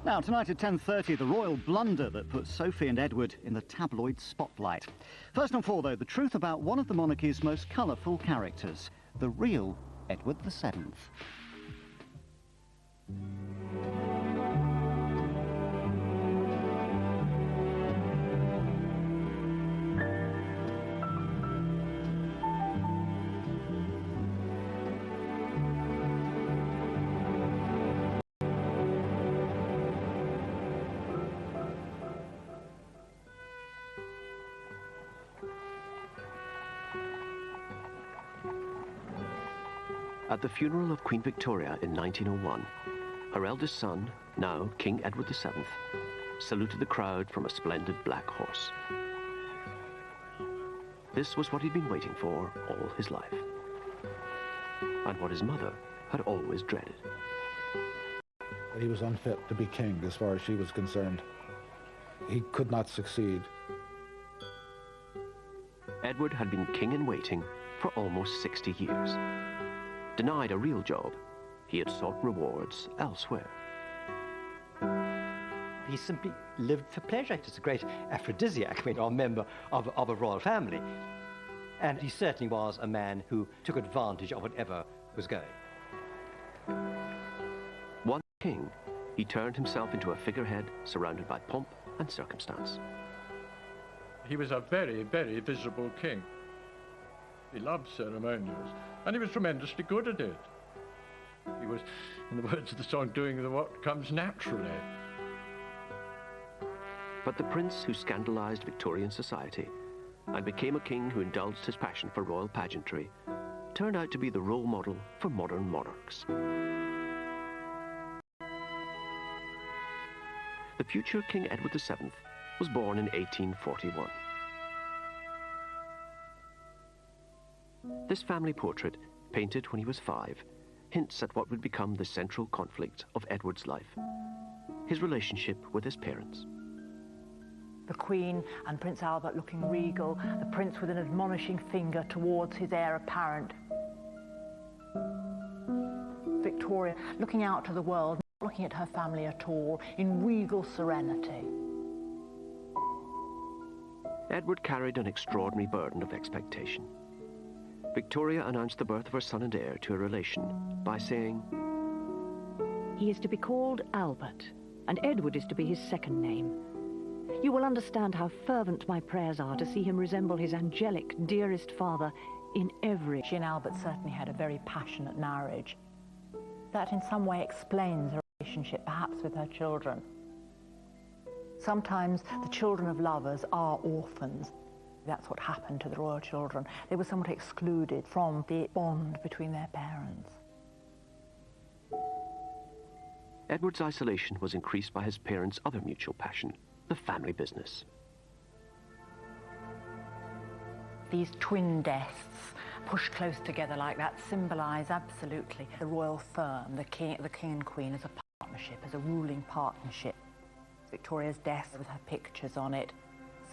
Now, tonight at 10:30, the royal blunder that put Sophie and Edward in the tabloid spotlight. First and foremost, though, the truth about one of the monarchy's most colourful characters, the real Edward VII. At the funeral of Queen Victoria in 1901, her eldest son, now King Edward VII, saluted the crowd from a splendid black horse. This was what he'd been waiting for all his life, and what his mother had always dreaded. He was unfit to be king as far as she was concerned. He could not succeed. Edward had been king in waiting for almost 60 years. Denied a real job, he had sought rewards elsewhere. He simply lived for pleasure. It's a great aphrodisiac when you're a member of a royal family. And he certainly was a man who took advantage of whatever was going. Once king, he turned himself into a figurehead surrounded by pomp and circumstance. He was a very, very visible king. He loved ceremonials, and he was tremendously good at it. He was, in the words of the song, doing what comes naturally. But the prince who scandalized Victorian society and became a king who indulged his passion for royal pageantry turned out to be the role model for modern monarchs. The future King Edward VII was born in 1841. This family portrait, painted when he was 5, hints at what would become the central conflict of Edward's life, his relationship with his parents. The Queen and Prince Albert looking regal, the Prince with an admonishing finger towards his heir apparent. Victoria looking out to the world, not looking at her family at all, in regal serenity. Edward carried an extraordinary burden of expectation. Victoria announced the birth of her son and heir to a relation by saying, "He is to be called Albert, and Edward is to be his second name. You will understand how fervent my prayers are to see him resemble his angelic, dearest father in every..." She and Albert certainly had a very passionate marriage. That in some way explains her relationship perhaps with her children. Sometimes the children of lovers are orphans. That's what happened to the royal children. They were somewhat excluded from the bond between their parents. Edward's isolation was increased by his parents' other mutual passion, the family business. These twin desks pushed close together like that symbolise absolutely the royal firm, the king and queen as a partnership, as a ruling partnership. Victoria's desk with her pictures on it,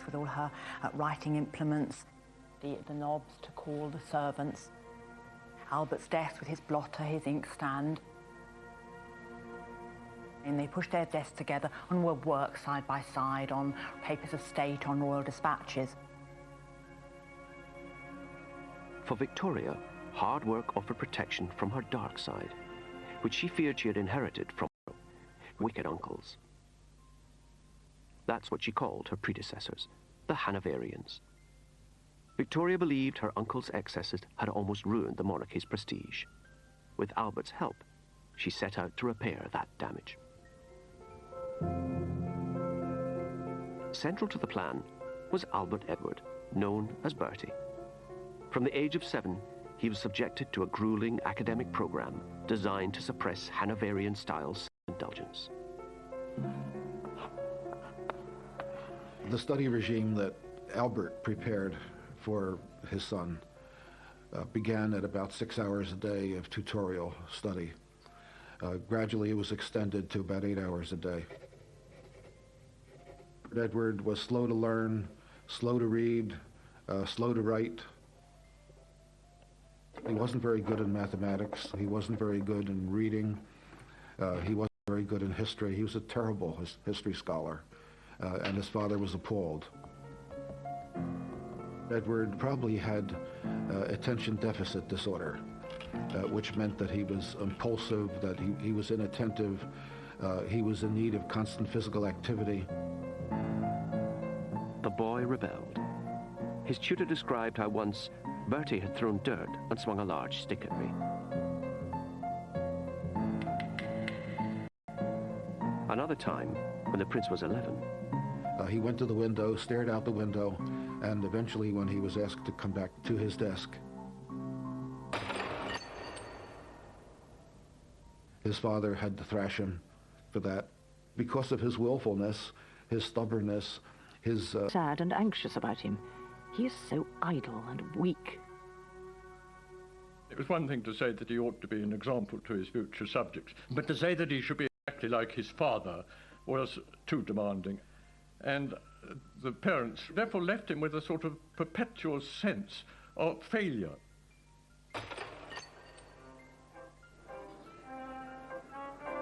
with all her writing implements, the knobs to call the servants. Albert's desk with his blotter, his inkstand. And they pushed their desks together and would work side by side on papers of state, on royal dispatches. For Victoria, hard work offered protection from her dark side, which she feared she had inherited from her wicked uncles. That's what she called her predecessors, the Hanoverians. Victoria believed her uncle's excesses had almost ruined the monarchy's prestige. With Albert's help, she set out to repair that damage. Central to the plan was Albert Edward, known as Bertie. From the age of 7, he was subjected to a grueling academic program designed to suppress Hanoverian-style self-indulgence. The study regime that Albert prepared for his son began at about 6 hours a day of tutorial study. Gradually, it was extended to about 8 hours a day. Edward was slow to learn, slow to read, slow to write. He wasn't very good in mathematics. He wasn't very good in reading. He wasn't very good in history. He was a terrible history scholar, and his father was appalled. Edward probably had attention deficit disorder, which meant that he was impulsive, that he was inattentive, he was in need of constant physical activity. The boy rebelled. His tutor described how once Bertie had thrown dirt and swung a large stick at me. Another time, when the prince was 11, he went to the window, stared out the window, and eventually when he was asked to come back to his desk, his father had to thrash him for that because of his willfulness, his stubbornness, his... Sad and anxious about him. He is so idle and weak. It was one thing to say that he ought to be an example to his future subjects, but to say that he should be exactly like his father was too demanding. And the parents therefore left him with a sort of perpetual sense of failure.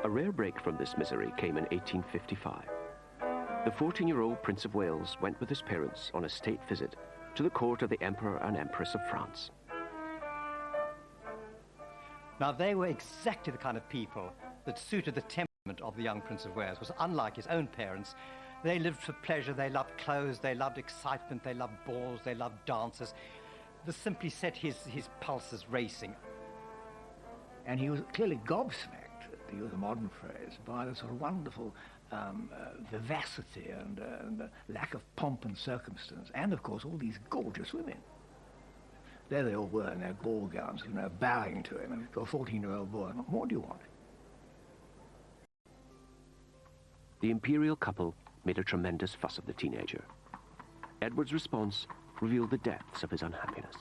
A rare break from this misery came in 1855. The 14-year-old Prince of Wales went with his parents on a state visit to the court of the Emperor and Empress of France. Now, they were exactly the kind of people that suited the temperament of the young Prince of Wales. It was unlike his own parents. They lived for pleasure, they loved clothes, they loved excitement, they loved balls, they loved dances. This simply set his pulses racing. And he was clearly gobsmacked, to use a modern phrase, by the sort of wonderful vivacity and lack of pomp and circumstance, and of course all these gorgeous women. There they all were in their ball gowns, you know, bowing to him, and to a 14-year-old boy, what more do you want? The imperial couple made a tremendous fuss of the teenager. Edward's response revealed the depths of his unhappiness.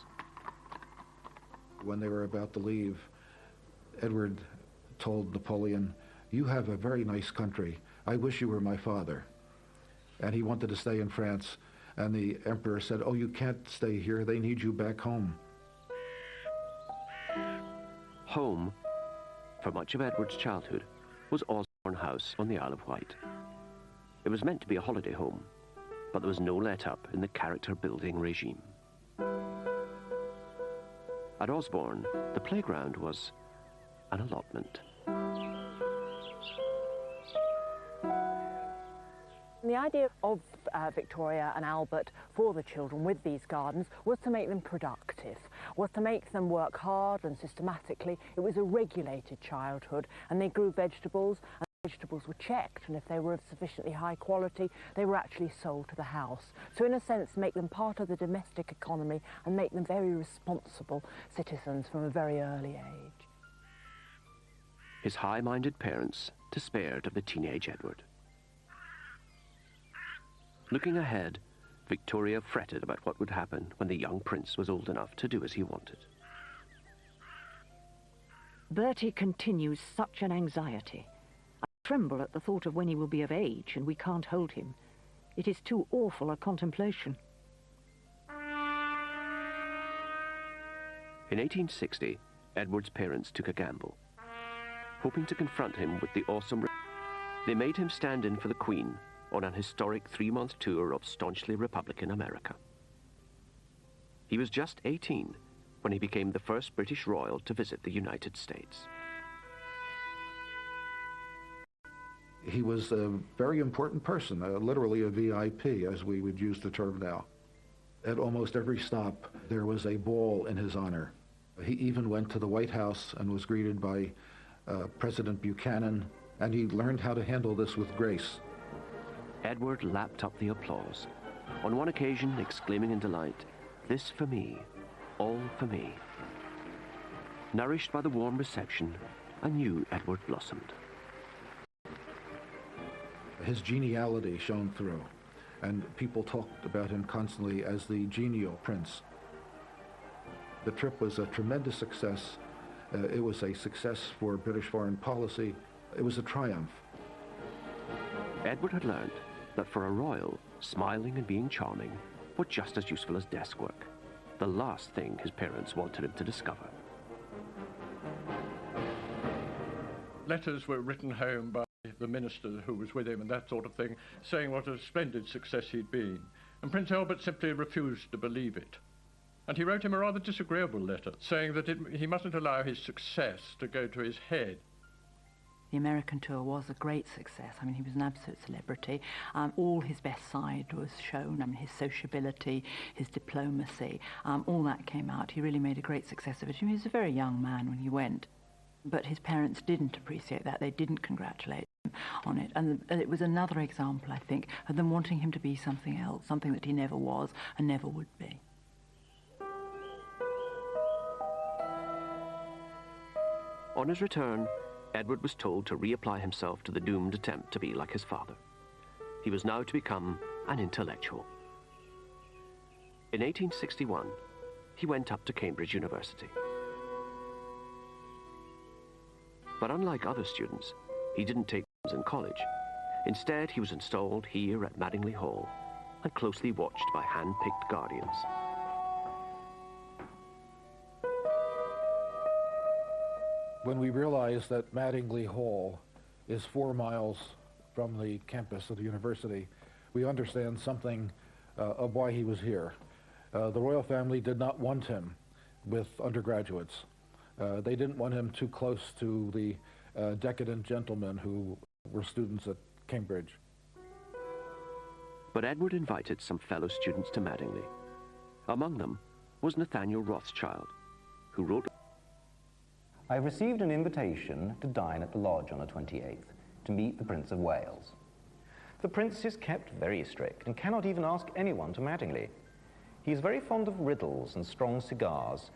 When they were about to leave, Edward told Napoleon, "You have a very nice country. I wish you were my father." And he wanted to stay in France. And the emperor said, "Oh, you can't stay here. They need you back home." Home, for much of Edward's childhood, was Osborne House on the Isle of Wight. It was meant to be a holiday home, but there was no let-up in the character-building regime. At Osborne, the playground was an allotment. The idea of Victoria and Albert for the children with these gardens was to make them productive, was to make them work hard and systematically. It was a regulated childhood, and they grew vegetables, and vegetables were checked, and if they were of sufficiently high quality, they were actually sold to the house. So in a sense, make them part of the domestic economy and make them very responsible citizens from a very early age. His high-minded parents despaired of the teenage Edward. Looking ahead, Victoria fretted about what would happen when the young prince was old enough to do as he wanted. Bertie continues such an anxiety. I tremble at the thought of when he will be of age and we can't hold him. It is too awful a contemplation. In 1860, Edward's parents took a gamble. Hoping to confront him with the awesome... They made him stand in for the Queen on an historic 3-month tour of staunchly Republican America. He was just 18 when he became the first British royal to visit the United States. He was a very important person, literally a VIP, as we would use the term now. At almost every stop, there was a ball in his honor. He even went to the White House and was greeted by President Buchanan, and he learned how to handle this with grace. Edward lapped up the applause, on one occasion exclaiming in delight, "This for me, all for me." Nourished by the warm reception, a new Edward blossomed. His geniality shone through, and people talked about him constantly as the genial prince. The trip was a tremendous success. It was a success for British foreign policy. It was a triumph. Edward had learned that for a royal, smiling and being charming were just as useful as desk work, the last thing his parents wanted him to discover. Letters were written home by the minister who was with him and that sort of thing, saying what a splendid success he'd been. And Prince Albert simply refused to believe it. And he wrote him a rather disagreeable letter, saying that he mustn't allow his success to go to his head. The American tour was a great success. I mean, he was an absolute celebrity. All his best side was shown. I mean, his sociability, his diplomacy, all that came out. He really made a great success of it. He was a very young man when he went. But his parents didn't appreciate that. They didn't congratulate him on it. And it was another example, I think, of them wanting him to be something else, something that he never was and never would be. On his return, Edward was told to reapply himself to the doomed attempt to be like his father. He was now to become an intellectual. In 1861, he went up to Cambridge University. But unlike other students, he didn't take lessons in college. Instead, he was installed here at Madingley Hall and closely watched by hand-picked guardians. When we realized that Madingley Hall is 4 miles from the campus of the university, we understand something of why he was here. The royal family did not want him with undergraduates. They didn't want him too close to the decadent gentlemen who were students at Cambridge. But Edward invited some fellow students to Madingley. Among them was Nathaniel Rothschild, who wrote, I have received an invitation to dine at the lodge on the 28th to meet the Prince of Wales. The Prince is kept very strict and cannot even ask anyone to Madingley. He is very fond of riddles and strong cigars.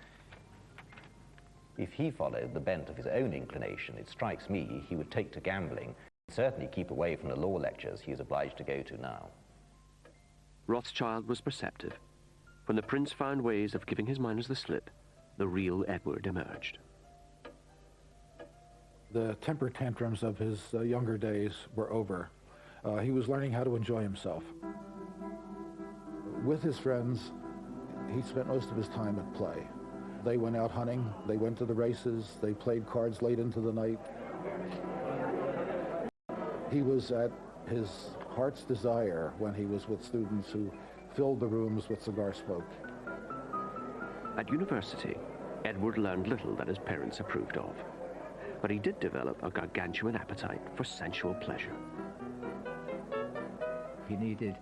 If he followed the bent of his own inclination, it strikes me he would take to gambling and certainly keep away from the law lectures he is obliged to go to now. Rothschild was perceptive. When the Prince found ways of giving his miners the slip, the real Edward emerged. The temper tantrums of his younger days were over. He was learning how to enjoy himself. With his friends, he spent most of his time at play. They went out hunting, they went to the races, they played cards late into the night. He was at his heart's desire when he was with students who filled the rooms with cigar smoke. At university, Edward learned little that his parents approved of. But he did develop a gargantuan appetite for sensual pleasure. He needed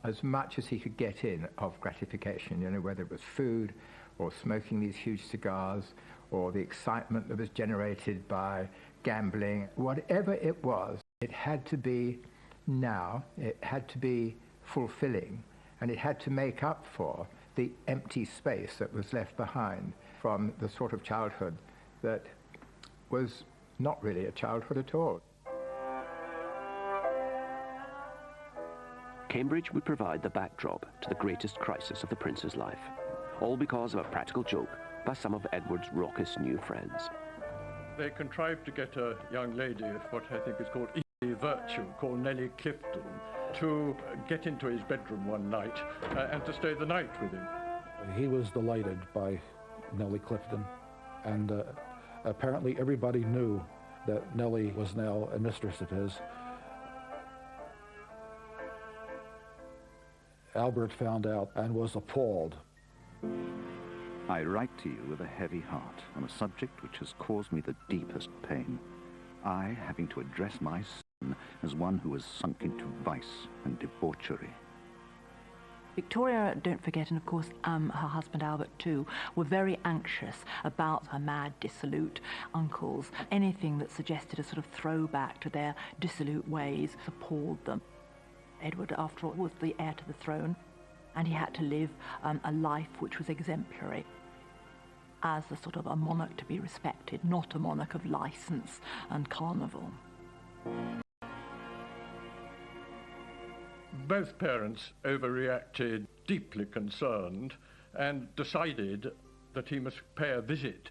as much as he could get in of gratification, you know, whether it was food or smoking these huge cigars or the excitement that was generated by gambling. Whatever it was, it had to be now, it had to be fulfilling, and it had to make up for the empty space that was left behind from the sort of childhood that was not really a childhood at all. Cambridge would provide the backdrop to the greatest crisis of the Prince's life, all because of a practical joke by some of Edward's raucous new friends. They contrived to get a young lady of what I think is called easy virtue, called Nellie Clifton, to get into his bedroom one night and to stay the night with him. He was delighted by Nellie Clifton, and apparently everybody knew that Nellie was now a mistress of his. Albert found out and was appalled. I write to you with a heavy heart on a subject which has caused me the deepest pain. I having to address my son as one who has sunk into vice and debauchery. Victoria, don't forget, and of course her husband Albert too, were very anxious about her mad, dissolute uncles. Anything that suggested a sort of throwback to their dissolute ways appalled them. Edward, after all, was the heir to the throne, and he had to live a life which was exemplary as a sort of a monarch to be respected, not a monarch of license and carnival. Both parents overreacted, deeply concerned, and decided that he must pay a visit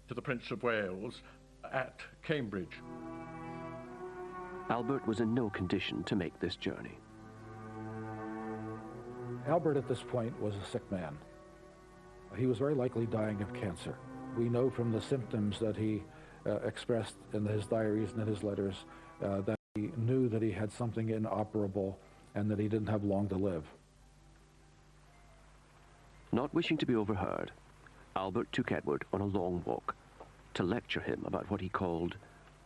to the Prince of Wales at Cambridge. Albert was in no condition to make this journey. Albert at this point was a sick man. He was very likely dying of cancer. We know from the symptoms that he expressed in his diaries and in his letters that He knew that he had something inoperable and that he didn't have long to live. Not wishing to be overheard, Albert took Edward on a long walk to lecture him about what he called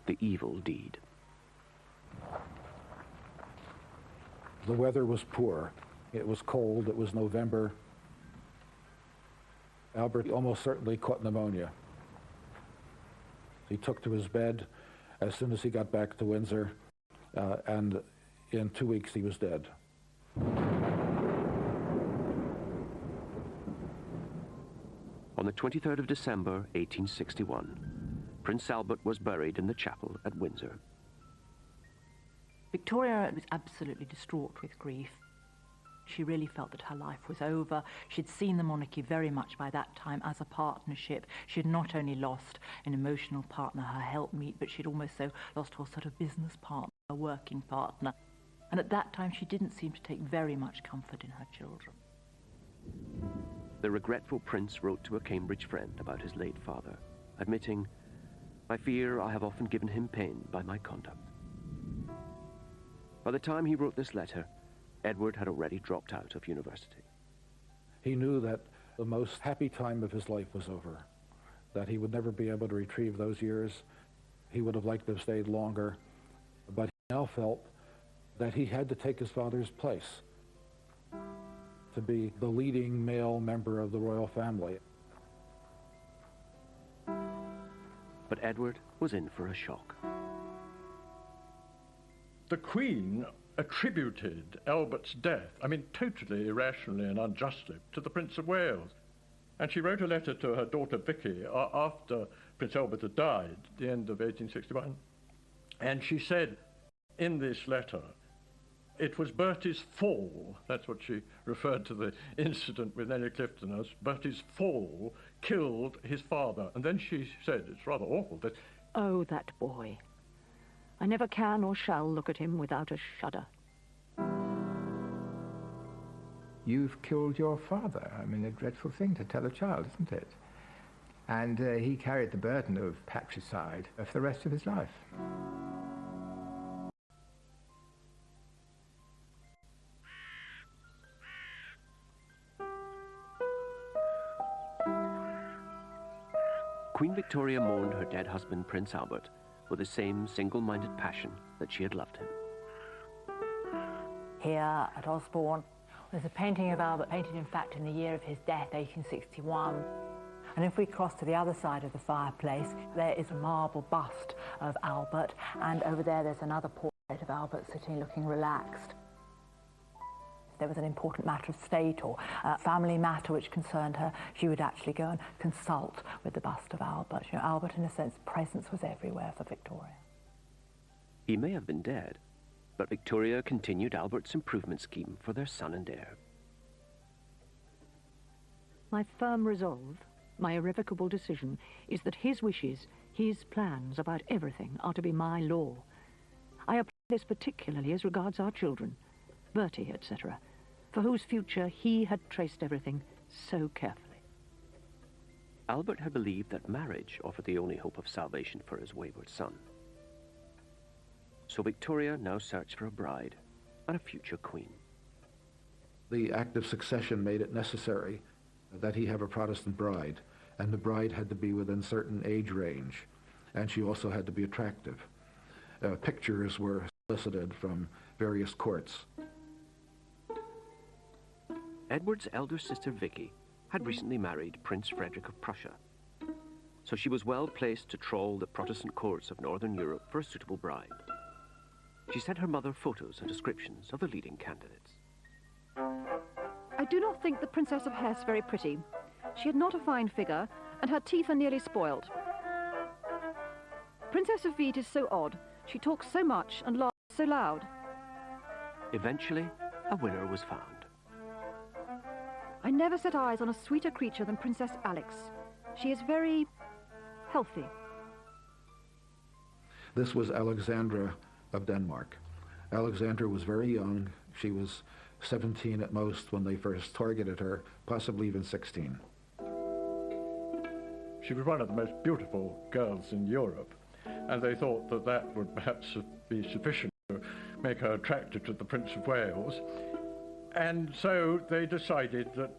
the evil deed. The weather was poor. It was cold. It was November. Albert almost certainly caught pneumonia. He took to his bed as soon as he got back to Windsor, and in 2 weeks he was dead. On the 23rd of December, 1861, Prince Albert was buried in the chapel at Windsor. Victoria was absolutely distraught with grief. She really felt that her life was over. She'd seen the monarchy very much by that time as a partnership. She'd not only lost an emotional partner, her helpmeet, but she'd also lost her sort of business partner, a working partner. And at that time, she didn't seem to take very much comfort in her children. The regretful prince wrote to a Cambridge friend about his late father, admitting, "I fear I have often given him pain by my conduct." By the time he wrote this letter, Edward had already dropped out of university. He knew that the most happy time of his life was over, that he would never be able to retrieve those years. He would have liked to have stayed longer, but he now felt that he had to take his father's place, to be the leading male member of the royal family. But Edward was in for a shock. The Queen attributed Albert's death, totally irrationally and unjustly, to the Prince of Wales. And she wrote a letter to her daughter Vicky after Prince Albert had died at the end of 1861. And she said in this letter, it was Bertie's fall, that's what she referred to the incident with Nellie Clifton as, Bertie's fall killed his father. And then she said, it's rather awful, that... Oh, that boy. I never can or shall look at him without a shudder. You've killed your father. A dreadful thing to tell a child, isn't it? And he carried the burden of patricide for the rest of his life. Queen Victoria mourned her dead husband, Prince Albert, with the same single-minded passion that she had loved him. Here at Osborne, there's a painting of Albert, painted in fact in the year of his death, 1861. And if we cross to the other side of the fireplace, there is a marble bust of Albert, and over there's another portrait of Albert sitting looking relaxed. If there was an important matter of state or family matter which concerned her, she would actually go and consult with the bust of Albert. Albert, in a sense, presence was everywhere for Victoria. He may have been dead, but Victoria continued Albert's improvement scheme for their son and heir. My firm resolve, my irrevocable decision, is that his wishes, his plans about everything are to be my law. I apply this particularly as regards our children, Bertie, etc., for whose future he had traced everything so carefully. Albert had believed that marriage offered the only hope of salvation for his wayward son. So Victoria now searched for a bride and a future queen. The Act of Succession made it necessary that he have a Protestant bride, and the bride had to be within certain age range, and she also had to be attractive. Pictures were solicited from various courts. Edward's elder sister Vicky had recently married Prince Frederick of Prussia, so she was well placed to trawl the Protestant courts of Northern Europe for a suitable bride. She sent her mother photos and descriptions of the leading candidates. I do not think the Princess of Hesse very pretty. She had not a fine figure, and her teeth are nearly spoiled. Princess of Wied is so odd. She talks so much and laughs so loud. Eventually, a winner was found. I never set eyes on a sweeter creature than Princess Alex. She is very healthy. This was Alexandra of Denmark. Alexandra was very young. She was 17 at most when they first targeted her, possibly even 16. She was one of the most beautiful girls in Europe, and they thought that that would perhaps be sufficient make her attractive to the Prince of Wales. And so they decided that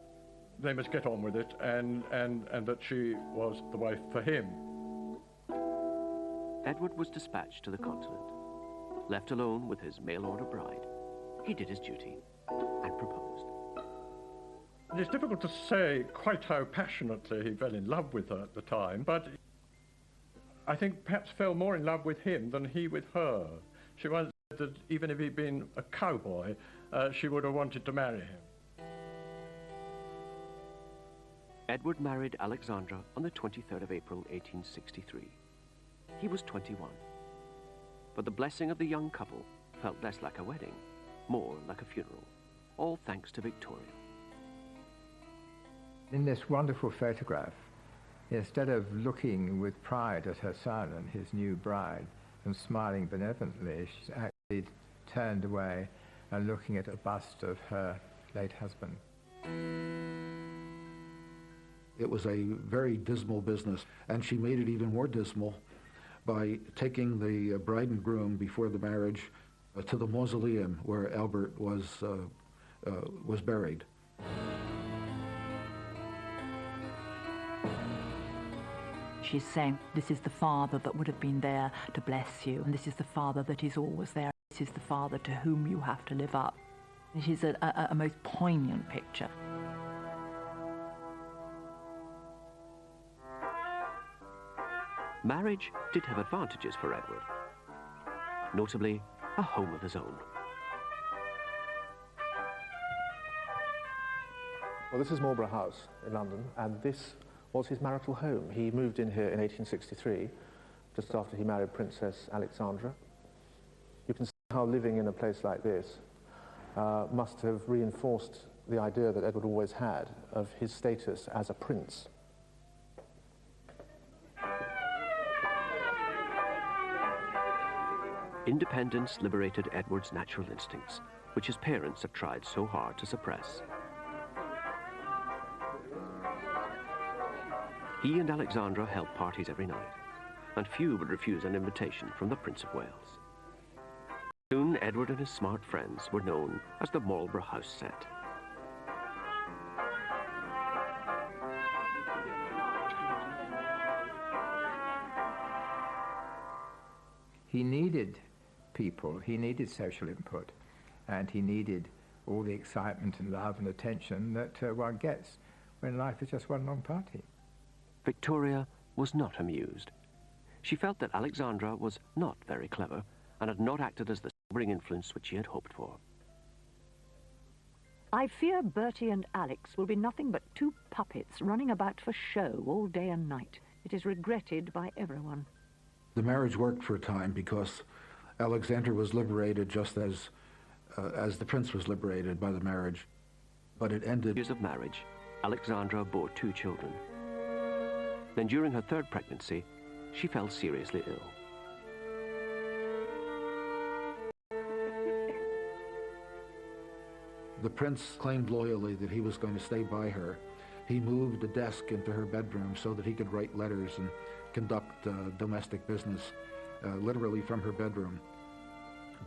they must get on with it and that she was the wife for him. Edward was dispatched to the continent. Left alone with his mail-order bride, he did his duty and proposed. It's difficult to say quite how passionately he fell in love with her at the time, but I think perhaps fell more in love with him than he with her. She once said that even if he'd been a cowboy, she would have wanted to marry him. Edward married Alexandra on the 23rd of April, 1863. He was 21. But the blessing of the young couple felt less like a wedding, more like a funeral, all thanks to Victoria. In this wonderful photograph, instead of looking with pride at her son and his new bride and smiling benevolently, she's actually turned away and looking at a bust of her late husband. It was a very dismal business, and she made it even more dismal by taking the bride and groom before the marriage to the mausoleum where Albert was buried. She's saying, this is the father that would have been there to bless you, and this is the father that is always there. This is the father to whom you have to live up. It is a most poignant picture. Marriage did have advantages for Edward, notably a home of his own. Well, this is Marlborough House in London, and this was his marital home. He moved in here in 1863, just after he married Princess Alexandra. You can see how living in a place like this must have reinforced the idea that Edward always had of his status as a prince. Independence liberated Edward's natural instincts, which his parents had tried so hard to suppress. He and Alexandra held parties every night, and few would refuse an invitation from the Prince of Wales. Soon, Edward and his smart friends were known as the Marlborough House set. He needed people, he needed social input, and he needed all the excitement and love and attention that one gets when life is just one long party. Victoria was not amused. She felt that Alexandra was not very clever and had not acted as the sobering influence which she had hoped for. I fear Bertie and Alex will be nothing but two puppets running about for show all day and night. It is regretted by everyone. The marriage worked for a time because Alexandra was liberated just as the prince was liberated by the marriage, but it ended. Years of marriage, Alexandra bore 2 children. Then during her 3rd pregnancy, she fell seriously ill. The prince claimed loyally that he was going to stay by her. He moved a desk into her bedroom so that he could write letters and conduct domestic business, literally from her bedroom.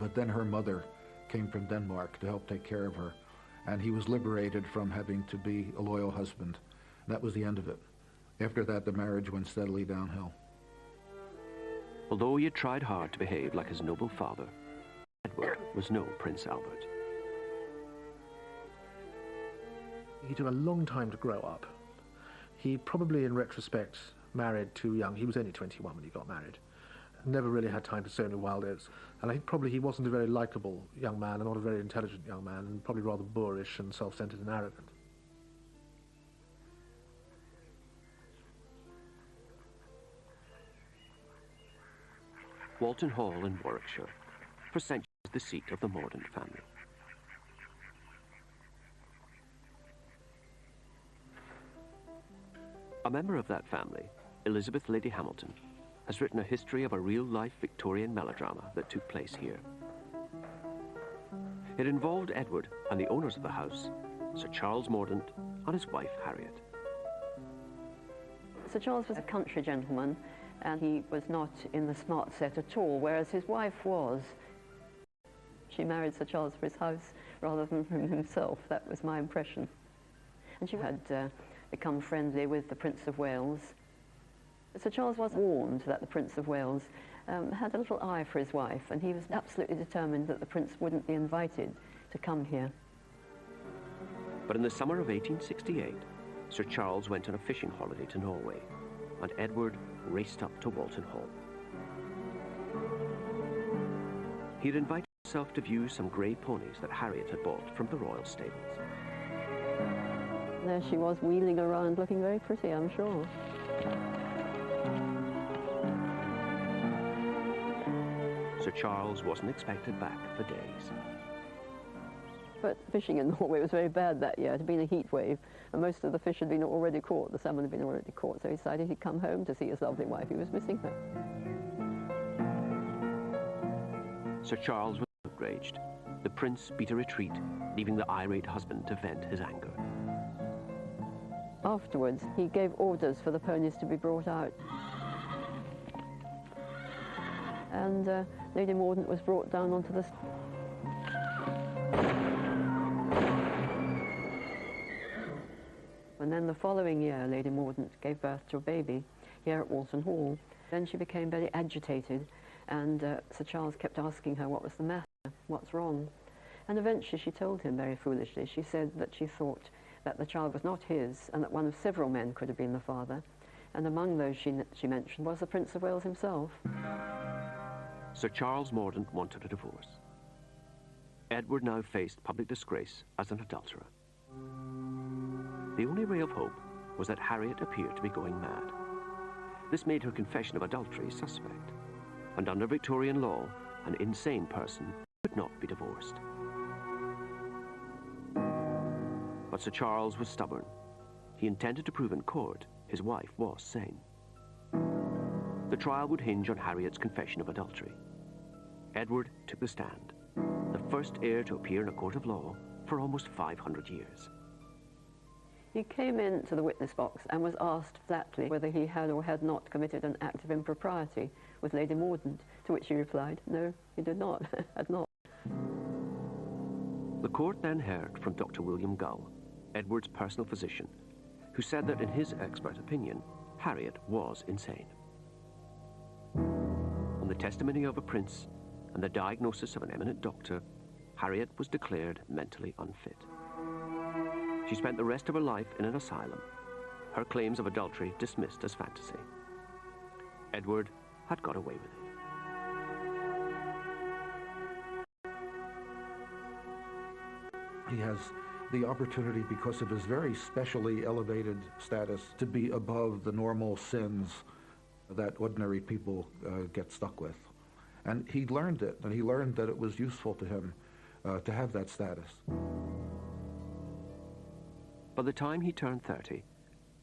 But then her mother came from Denmark to help take care of her, and he was liberated from having to be a loyal husband. That was the end of it. After that, the marriage went steadily downhill. Although he had tried hard to behave like his noble father, Edward was no Prince Albert. He took a long time to grow up. He probably, in retrospect, married too young. He was only 21 when he got married. Never really had time to sow any wild oats. And I think probably he wasn't a very likable young man and not a very intelligent young man, and probably rather boorish and self-centered and arrogant. Walton Hall in Warwickshire, for centuries the seat of the Mordaunt family. A member of that family, Elizabeth Lady Hamilton, has written a history of a real-life Victorian melodrama that took place here. It involved Edward and the owners of the house, Sir Charles Mordaunt and his wife Harriet. Sir Charles was a country gentleman, and he was not in the smart set at all, whereas his wife was. She married Sir Charles for his house rather than for himself. That was my impression. And she had become friendly with the Prince of Wales. Sir Charles was warned that the Prince of Wales had a little eye for his wife, and he was absolutely determined that the Prince wouldn't be invited to come here. But in the summer of 1868, Sir Charles went on a fishing holiday to Norway, and Edward raced up to Walton Hall. He had invited himself to view some grey ponies that Harriet had bought from the royal stables. There she was, wheeling around, looking very pretty, I'm sure. Sir Charles wasn't expected back for days. But fishing in Norway was very bad that year. It had been a heat wave, and most of the fish had been already caught. The salmon had been already caught, so he decided he'd come home to see his lovely wife. He was missing her. Sir Charles was outraged. The prince beat a retreat, leaving the irate husband to vent his anger. Afterwards, he gave orders for the ponies to be brought out. And Lady Mordaunt was brought down onto the... And then the following year, Lady Mordaunt gave birth to a baby here at Walton Hall. Then she became very agitated, and Sir Charles kept asking her what was the matter, what's wrong. And eventually she told him very foolishly. She said that she thought that the child was not his, and that one of several men could have been the father. And among those she mentioned was the Prince of Wales himself. Sir Charles Mordaunt wanted a divorce. Edward now faced public disgrace as an adulterer. The only ray of hope was that Harriet appeared to be going mad. This made her confession of adultery suspect, and under Victorian law, an insane person could not be divorced. But Sir Charles was stubborn. He intended to prove in court his wife was sane. The trial would hinge on Harriet's confession of adultery. Edward took the stand, the first heir to appear in a court of law for almost 500 years. He came into the witness box and was asked flatly whether he had or had not committed an act of impropriety with Lady Mordaunt, to which he replied, no, he did not, had not. The court then heard from Dr. William Gull, Edward's personal physician, who said that in his expert opinion, Harriet was insane. On the testimony of a prince and the diagnosis of an eminent doctor, Harriet was declared mentally unfit. She spent the rest of her life in an asylum, her claims of adultery dismissed as fantasy. Edward had got away with it. He has the opportunity, because of his very specially elevated status, to be above the normal sins that ordinary people get stuck with. And he learned it, and he learned that it was useful to him to have that status. By the time he turned 30,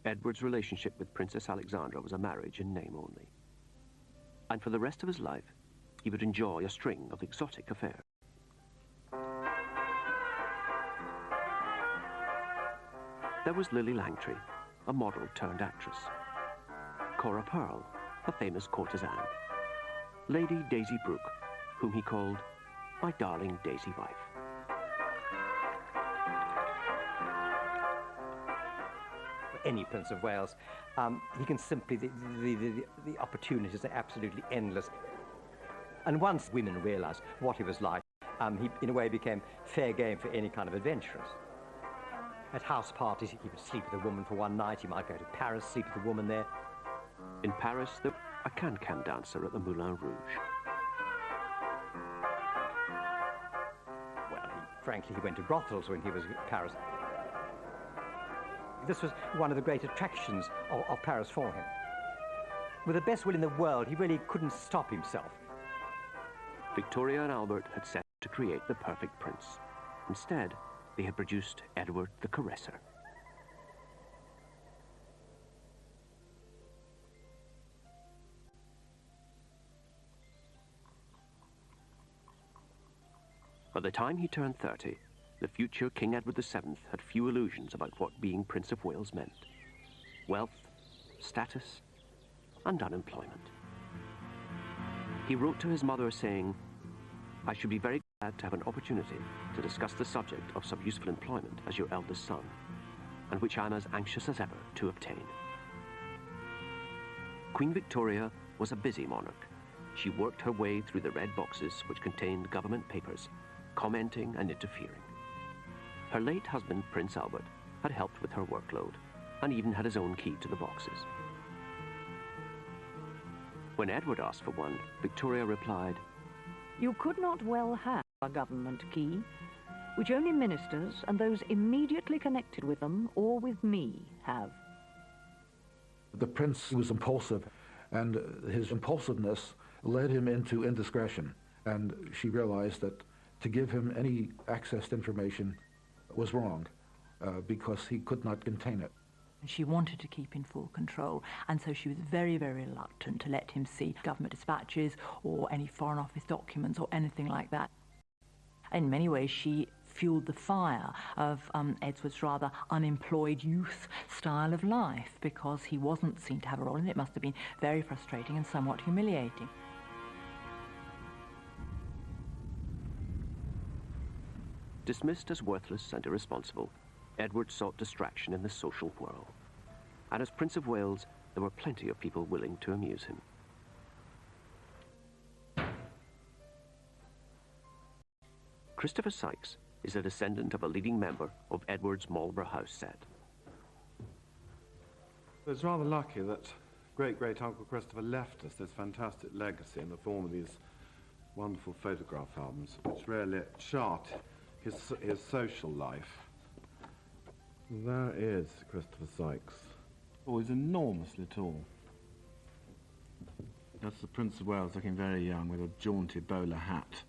Edward's relationship with Princess Alexandra was a marriage in name only. And for the rest of his life, he would enjoy a string of exotic affairs. There was Lily Langtry, a model turned actress. Cora Pearl, a famous courtesan. Lady Daisy Brooke, whom he called my darling Daisy wife. Any Prince of Wales, he can simply, the opportunities are absolutely endless. And once women realised what he was like, he in a way became fair game for any kind of adventurers. At house parties, he would sleep with a woman for one night. He might go to Paris, sleep with a woman there. In Paris, there was a can-can dancer at the Moulin Rouge. Well, frankly, he went to brothels when he was in Paris. This was one of the great attractions of Paris for him. With the best will in the world, he really couldn't stop himself. Victoria and Albert had set to create the perfect prince. Instead, they had produced Edward the Caresser. By the time he turned 30, the future King Edward VII had few illusions about what being Prince of Wales meant. Wealth, status, and unemployment. He wrote to his mother saying, "I should be very glad to have an opportunity to discuss the subject of some useful employment as your eldest son, and which I'm as anxious as ever to obtain. Queen Victoria was a busy monarch. She worked her way through the red boxes which contained government papers, commenting and interfering. Her late husband, Prince Albert, had helped with her workload and even had his own key to the boxes. When Edward asked for one, Victoria replied, "You could not well have a government key, which only ministers and those immediately connected with them or with me have." The prince was impulsive, and his impulsiveness led him into indiscretion, and she realized that to give him any access to information was wrong because he could not contain it. She wanted to keep in full control, and so she was very, very reluctant to let him see government dispatches or any Foreign Office documents or anything like that. In many ways, she fueled the fire of Edward's rather unemployed youth style of life, because he wasn't seen to have a role in it. It must have been very frustrating and somewhat humiliating. Dismissed as worthless and irresponsible, Edward sought distraction in the social whirl. And as Prince of Wales, there were plenty of people willing to amuse him. Christopher Sykes is a descendant of a leading member of Edward's Marlborough House set. It's rather lucky that great-great-uncle Christopher left us this fantastic legacy in the form of these wonderful photograph albums, which really chart his social life. There is Christopher Sykes. Oh, he's enormously tall. That's the Prince of Wales looking very young with a jaunty bowler hat.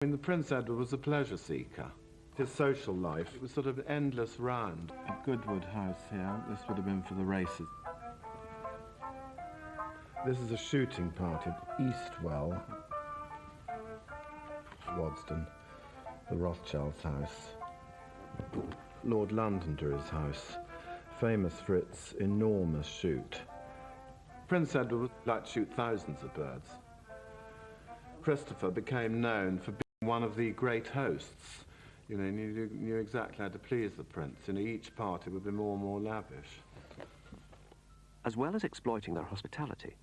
I mean, the Prince Edward was a pleasure seeker. His social life, it was sort of endless round. At Goodwood House here, this would have been for the races. This is a shooting party at Eastwell, Wadston, the Rothschilds' house. Lord Londonderry's house, famous for its enormous shoot. Prince Edward would like to shoot thousands of birds. Christopher became known for being one of the great hosts. You know, knew exactly how to please the prince. You know, each party would be more and more lavish. As well as exploiting their hospitality,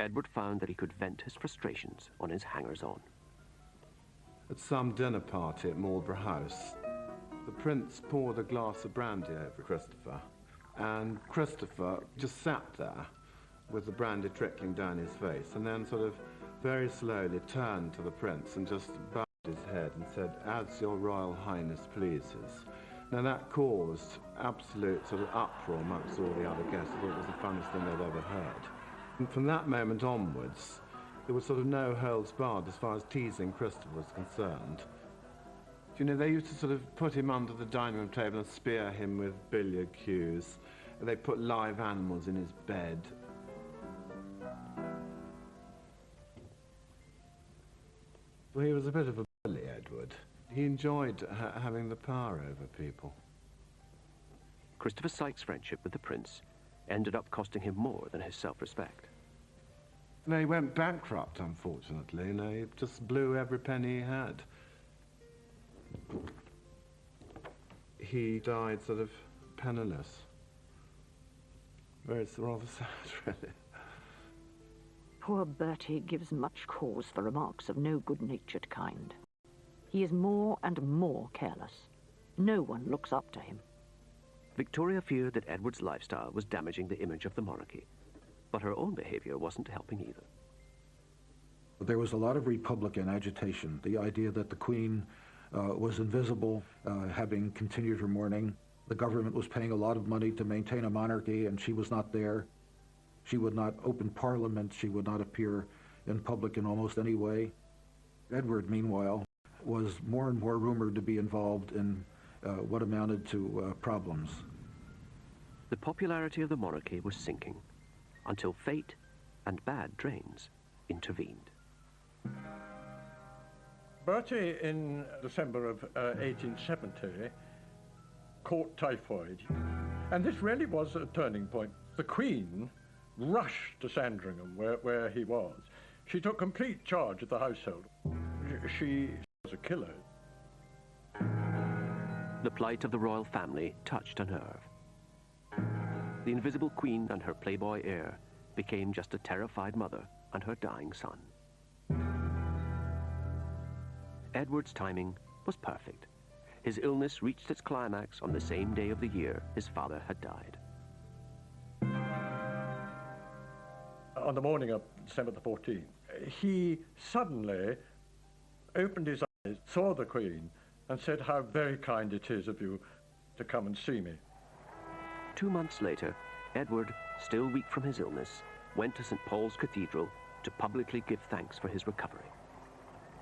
Edward found that he could vent his frustrations on his hangers-on. At some dinner party at Marlborough House, the prince poured a glass of brandy over Christopher, and Christopher just sat there with the brandy trickling down his face, and then sort of very slowly turned to the prince and just bowed his head and said, "As your Royal Highness pleases." Now that caused absolute sort of uproar amongst all the other guests. I thought it was the funniest thing they'd ever heard. And from that moment onwards, there was sort of no holds barred as far as teasing Christopher was concerned. You know, they used to sort of put him under the dining room table and spear him with billiard cues. And they put live animals in his bed. Well, he was a bit of a bully, Edward. He enjoyed having the power over people. Christopher Sykes' friendship with the prince ended up costing him more than his self-respect. No, he went bankrupt, unfortunately. You know, he just blew every penny he had. He died sort of penniless. It's rather sad, really. Poor Bertie gives much cause for remarks of no good-natured kind. He is more and more careless. No one looks up to him. Victoria feared that Edward's lifestyle was damaging the image of the monarchy, but her own behavior wasn't helping either. There was a lot of Republican agitation, the idea that the Queen was invisible, having continued her mourning. The government was paying a lot of money to maintain a monarchy, and she was not there. She would not open Parliament. She would not appear in public in almost any way. Edward, meanwhile, was more and more rumored to be involved in what amounted to problems. The popularity of the monarchy was sinking until fate and bad drains intervened. Bertie, in December of 1870, caught typhoid. And this really was a turning point. The Queen rushed to Sandringham, where he was. She took complete charge of the household. She was a killer. The plight of the royal family touched a nerve. The invisible queen and her playboy heir became just a terrified mother and her dying son. Edward's timing was perfect. His illness reached its climax on the same day of the year his father had died. On the morning of December the 14th, he suddenly opened his eyes, saw the Queen, and said, "How very kind it is of you to come and see me." 2 months later, Edward, still weak from his illness, went to St. Paul's Cathedral to publicly give thanks for his recovery.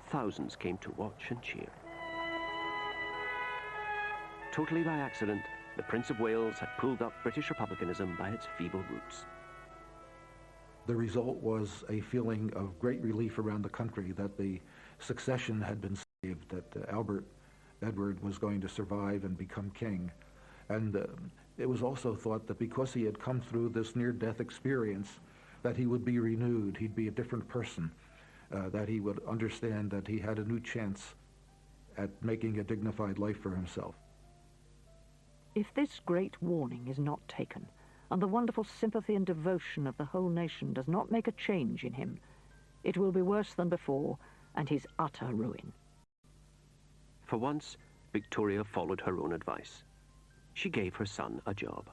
Thousands came to watch and cheer. Totally by accident, the Prince of Wales had pulled up British republicanism by its feeble roots. The result was a feeling of great relief around the country that the succession had been saved, that Edward was going to survive and become king. And it was also thought that because he had come through this near-death experience, that he would be renewed, he'd be a different person, that he would understand that he had a new chance at making a dignified life for himself. If this great warning is not taken, and the wonderful sympathy and devotion of the whole nation does not make a change in him, it will be worse than before, and his utter ruin. For once, Victoria followed her own advice. She gave her son a job.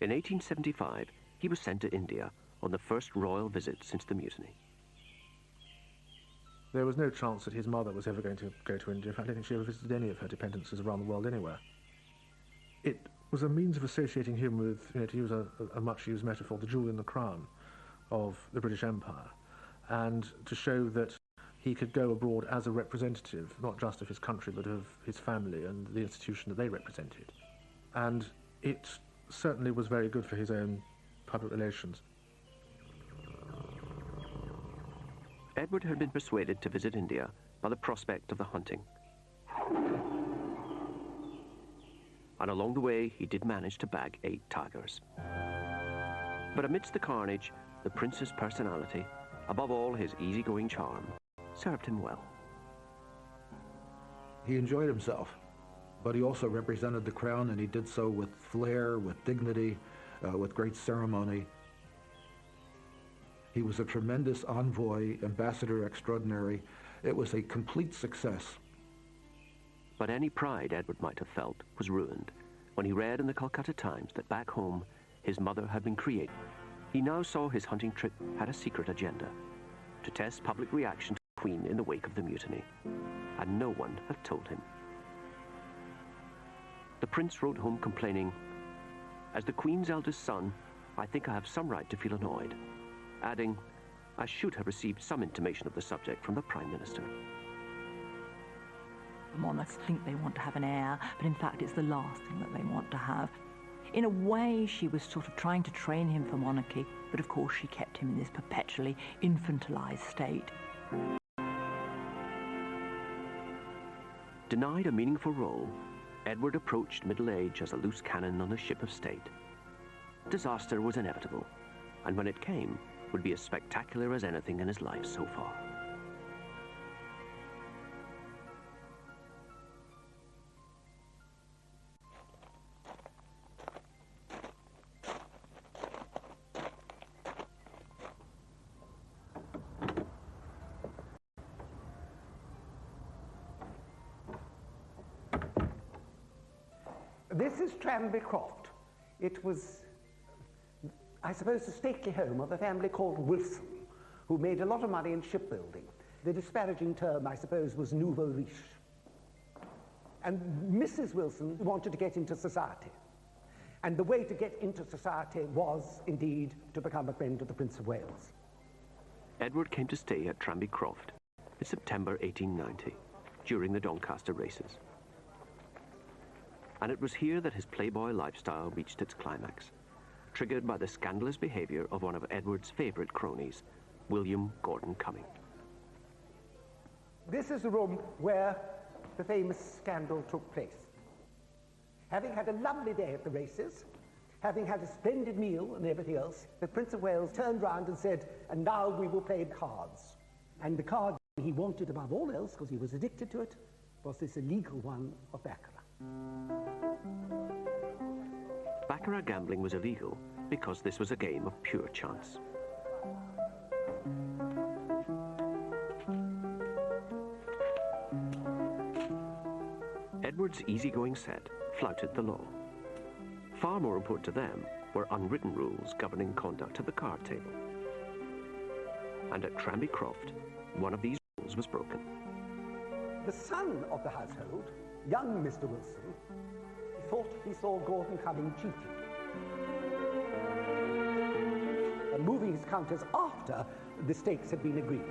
In 1875, he was sent to India on the first royal visit since the mutiny. There was no chance that his mother was ever going to go to India. In fact, I don't think she ever visited any of her dependencies around the world anywhere. It was a means of associating him with, to use a much-used metaphor, the jewel in the crown of the British Empire, and to show that he could go abroad as a representative, not just of his country, but of his family and the institution that they represented. And it certainly was very good for his own public relations. Edward had been persuaded to visit India by the prospect of the hunting. And along the way, he did manage to bag 8 tigers. But amidst the carnage, the prince's personality, above all his easygoing charm, served him well. He enjoyed himself, but he also represented the crown, and he did so with flair, with dignity, with great ceremony. He was a tremendous envoy, ambassador extraordinary. It was a complete success. But any pride Edward might have felt was ruined when he read in the Calcutta Times that back home his mother had been created. He now saw his hunting trip had a secret agenda, to test public reaction to the Queen in the wake of the mutiny, and no one had told him. The prince wrote home complaining, "As the Queen's eldest son, I think I have some right to feel annoyed," adding, "I should have received some intimation of the subject from the Prime Minister." Monarchs think they want to have an heir, but in fact it's the last thing that they want to have. In a way, she was sort of trying to train him for monarchy, but of course she kept him in this perpetually infantilized state. Denied a meaningful role, Edward approached middle age as a loose cannon on a ship of state. Disaster was inevitable, and when it came, would be as spectacular as anything in his life so far. This is Tranby Croft. It was, I suppose, the stately home of a family called Wilson, who made a lot of money in shipbuilding. The disparaging term, I suppose, was nouveau riche. And Mrs. Wilson wanted to get into society. And the way to get into society was, indeed, to become a friend of the Prince of Wales. Edward came to stay at Tranby Croft in September 1890, during the Doncaster races. And it was here that his playboy lifestyle reached its climax, triggered by the scandalous behavior of one of Edward's favorite cronies, William Gordon Cumming. This is the room where the famous scandal took place. Having had a lovely day at the races, having had a splendid meal and everything else, the Prince of Wales turned round and said, "And now we will play cards." And the cards he wanted above all else, because he was addicted to it, was this illegal one of baccarat. Baccarat gambling was illegal because this was a game of pure chance. Edward's easygoing set flouted the law. Far more important to them were unwritten rules governing conduct at the card table. And at Tranby Croft, one of these rules was broken. The son of the household, young Mr. Wilson, thought he saw Gordon Cumming cheating, and moving his counters after the stakes had been agreed.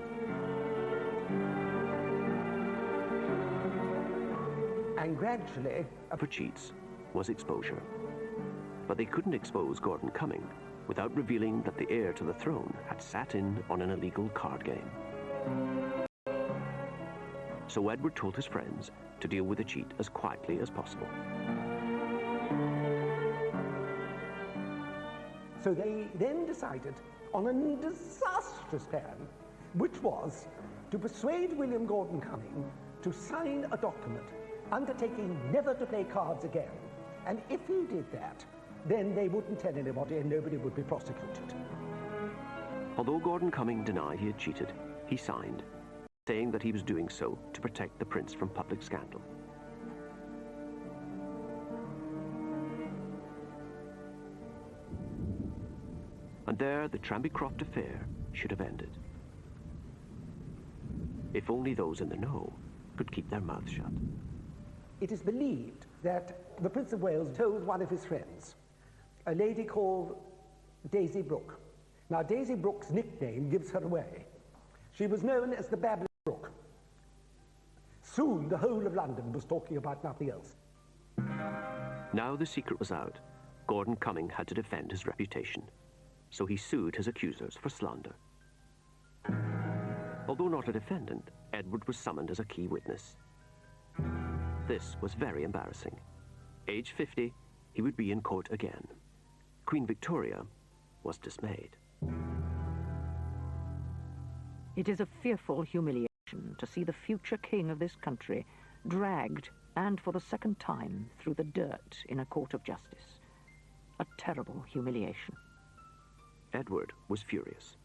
And gradually... For cheats was exposure. But they couldn't expose Gordon Cumming without revealing that the heir to the throne had sat in on an illegal card game. So Edward told his friends to deal with the cheat as quietly as possible. So they then decided on a disastrous plan, which was to persuade William Gordon Cumming to sign a document undertaking never to play cards again. And if he did that, then they wouldn't tell anybody and nobody would be prosecuted. Although Gordon Cumming denied he had cheated, he signed, saying that he was doing so to protect the prince from public scandal. And there the Tranby Croft affair should have ended. If only those in the know could keep their mouths shut. It is believed that the Prince of Wales told one of his friends, a lady called Daisy Brooke. Now, Daisy Brooke's nickname gives her away. She was known as the Babbling Brook. Soon, the whole of London was talking about nothing else. Now the secret was out. Gordon Cumming had to defend his reputation, so he sued his accusers for slander. Although not a defendant, Edward was summoned as a key witness. This was very embarrassing. Age 50, he would be in court again. Queen Victoria was dismayed. It is a fearful humiliation to see the future king of this country dragged, and for the second time, through the dirt in a court of justice. A terrible humiliation. Edward was furious.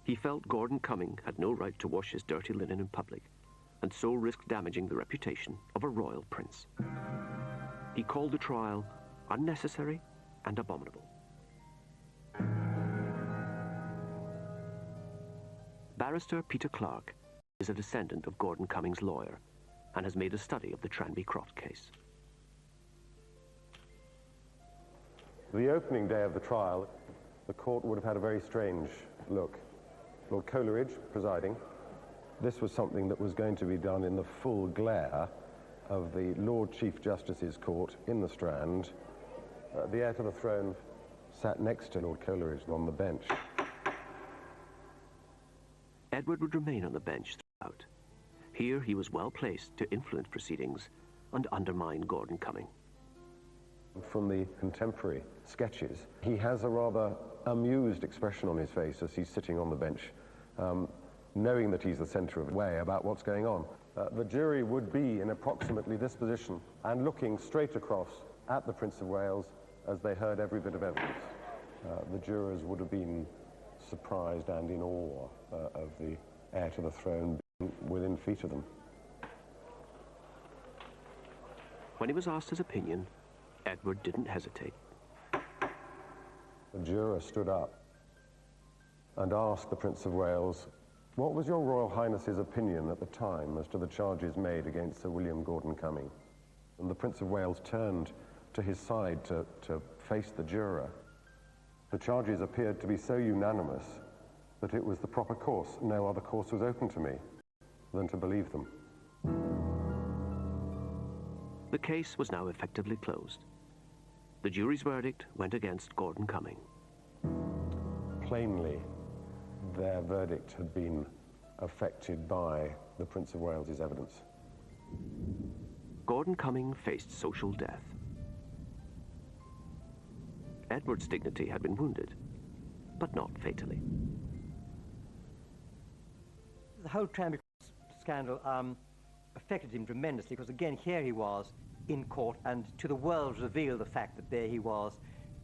He felt Gordon Cumming had no right to wash his dirty linen in public, and so risked damaging the reputation of a royal prince. He called the trial unnecessary and abominable. Barrister Peter Clark is a descendant of Gordon Cumming's lawyer and has made a study of the Tranby Croft case. The opening day of the trial, the court would have had a very strange look. Lord Coleridge presiding. This was something that was going to be done in the full glare of the Lord Chief Justice's court in the Strand. The heir to the throne sat next to Lord Coleridge on the bench. Edward would remain on the bench throughout. Here he was well placed to influence proceedings and undermine Gordon Cumming. From the contemporary sketches, he has a rather amused expression on his face as he's sitting on the bench, knowing that he's the centre of the way about what's going on. The jury would be in approximately this position and looking straight across at the Prince of Wales as they heard every bit of evidence. The jurors would have been surprised and in awe of the heir to the throne being within feet of them. When he was asked his opinion, Edward didn't hesitate. The juror stood up and asked the Prince of Wales, "What was your Royal Highness's opinion at the time as to the charges made against Sir William Gordon Cumming?" And the Prince of Wales turned to his side to face the juror. The charges appeared to be so unanimous that it was the proper course. No other course was open to me than to believe them. The case was now effectively closed. The jury's verdict went against Gordon Cumming. Plainly, their verdict had been affected by the Prince of Wales's evidence. Gordon Cumming faced social death. Edward's dignity had been wounded, but not fatally. The whole Tranby scandal affected him tremendously, because again, here he was in court, and to the world revealed the fact that there he was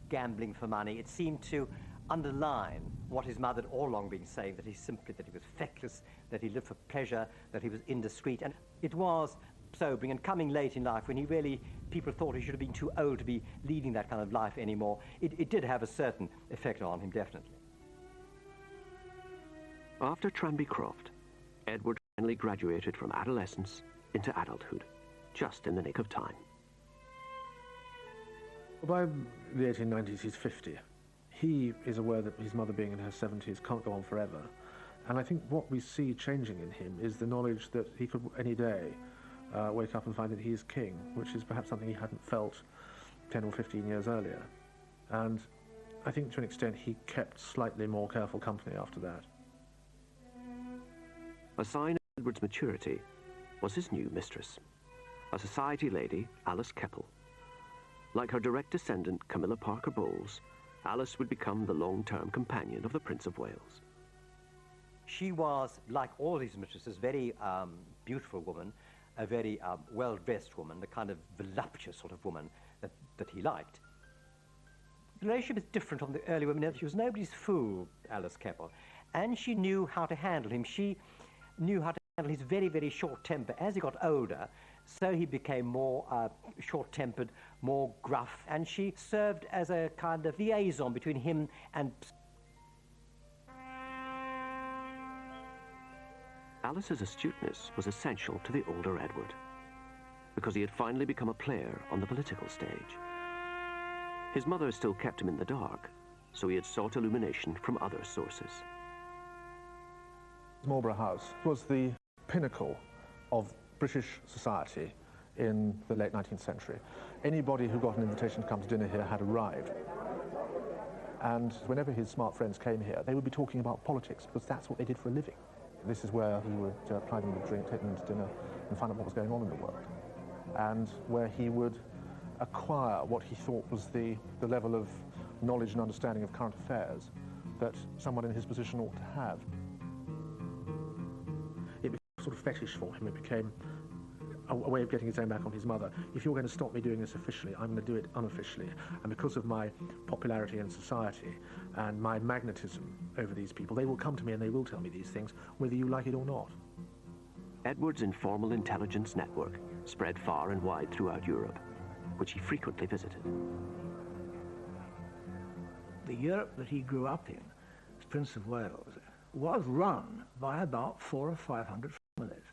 gambling for money. It seemed to underline what his mother had all along been saying, that he was feckless, that he lived for pleasure, that he was indiscreet. And it was sobering, and coming late in life, when people thought he should have been too old to be leading that kind of life anymore, it did have a certain effect on him, definitely. After Tranby Croft, Edward finally graduated from adolescence into adulthood, just in the nick of time. By the 1890s, he's 50. He is aware that his mother, being in her 70s, can't go on forever. And I think what we see changing in him is the knowledge that he could any day wake up and find that he is king, which is perhaps something he hadn't felt 10 or 15 years earlier. And I think to an extent he kept slightly more careful company after that. A sign of Edward's maturity was his new mistress, a society lady, Alice Keppel. Like her direct descendant, Camilla Parker Bowles, Alice would become the long-term companion of the Prince of Wales. She was, like all his mistresses, very beautiful woman, a very well-dressed woman, the kind of voluptuous sort of woman that he liked. The relationship is different from the early women. She was nobody's fool, Alice Keppel, and she knew how to handle him. She knew how to handle his very, very short temper. As he got older, so he became more short-tempered, more gruff, and she served as a kind of liaison between him and... Alice's astuteness was essential to the older Edward, because he had finally become a player on the political stage. His mother still kept him in the dark, so he had sought illumination from other sources. Marlborough House was the pinnacle of British society in the late 19th century. Anybody who got an invitation to come to dinner here had arrived. And whenever his smart friends came here, they would be talking about politics, because that's what they did for a living. This is where he would ply them with a drink, take them to dinner, and find out what was going on in the world. And where he would acquire what he thought was the level of knowledge and understanding of current affairs that someone in his position ought to have. It became a sort of fetish for him. It became a way of getting his own back on his mother. If you're going to stop me doing this officially, I'm going to do it unofficially. And because of my popularity in society and my magnetism over these people, they will come to me and they will tell me these things, whether you like it or not. Edward's informal intelligence network spread far and wide throughout Europe, which he frequently visited. The Europe that he grew up in, as Prince of Wales, was run by about 400 or 500 families.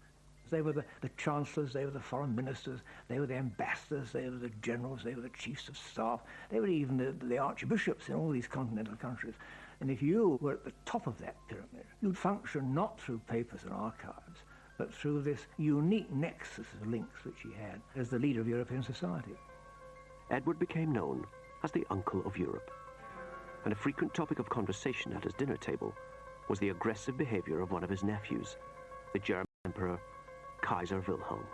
They were the chancellors, they were the foreign ministers, they were the ambassadors, they were the generals, they were the chiefs of staff, they were even the archbishops in all these continental countries. And if you were at the top of that pyramid, you'd function not through papers and archives, but through this unique nexus of links which he had as the leader of European society. Edward became known as the Uncle of Europe, and a frequent topic of conversation at his dinner table was the aggressive behavior of one of his nephews, the German Emperor Kaiser Wilhelm.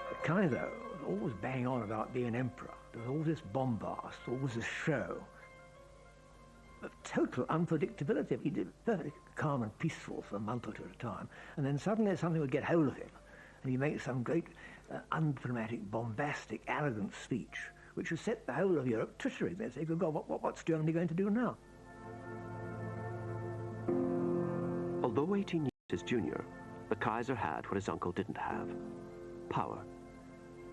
The Kaiser was always banging on about being emperor. There was all this bombast, all this show of total unpredictability. He did perfectly calm and peaceful for a month or two at a time, and then suddenly something would get hold of him, and he'd make some great undramatic, bombastic, arrogant speech, which would set the whole of Europe twittering. They'd say, good God, what's Germany going to do now? Although 18 years his junior, the Kaiser had what his uncle didn't have: power.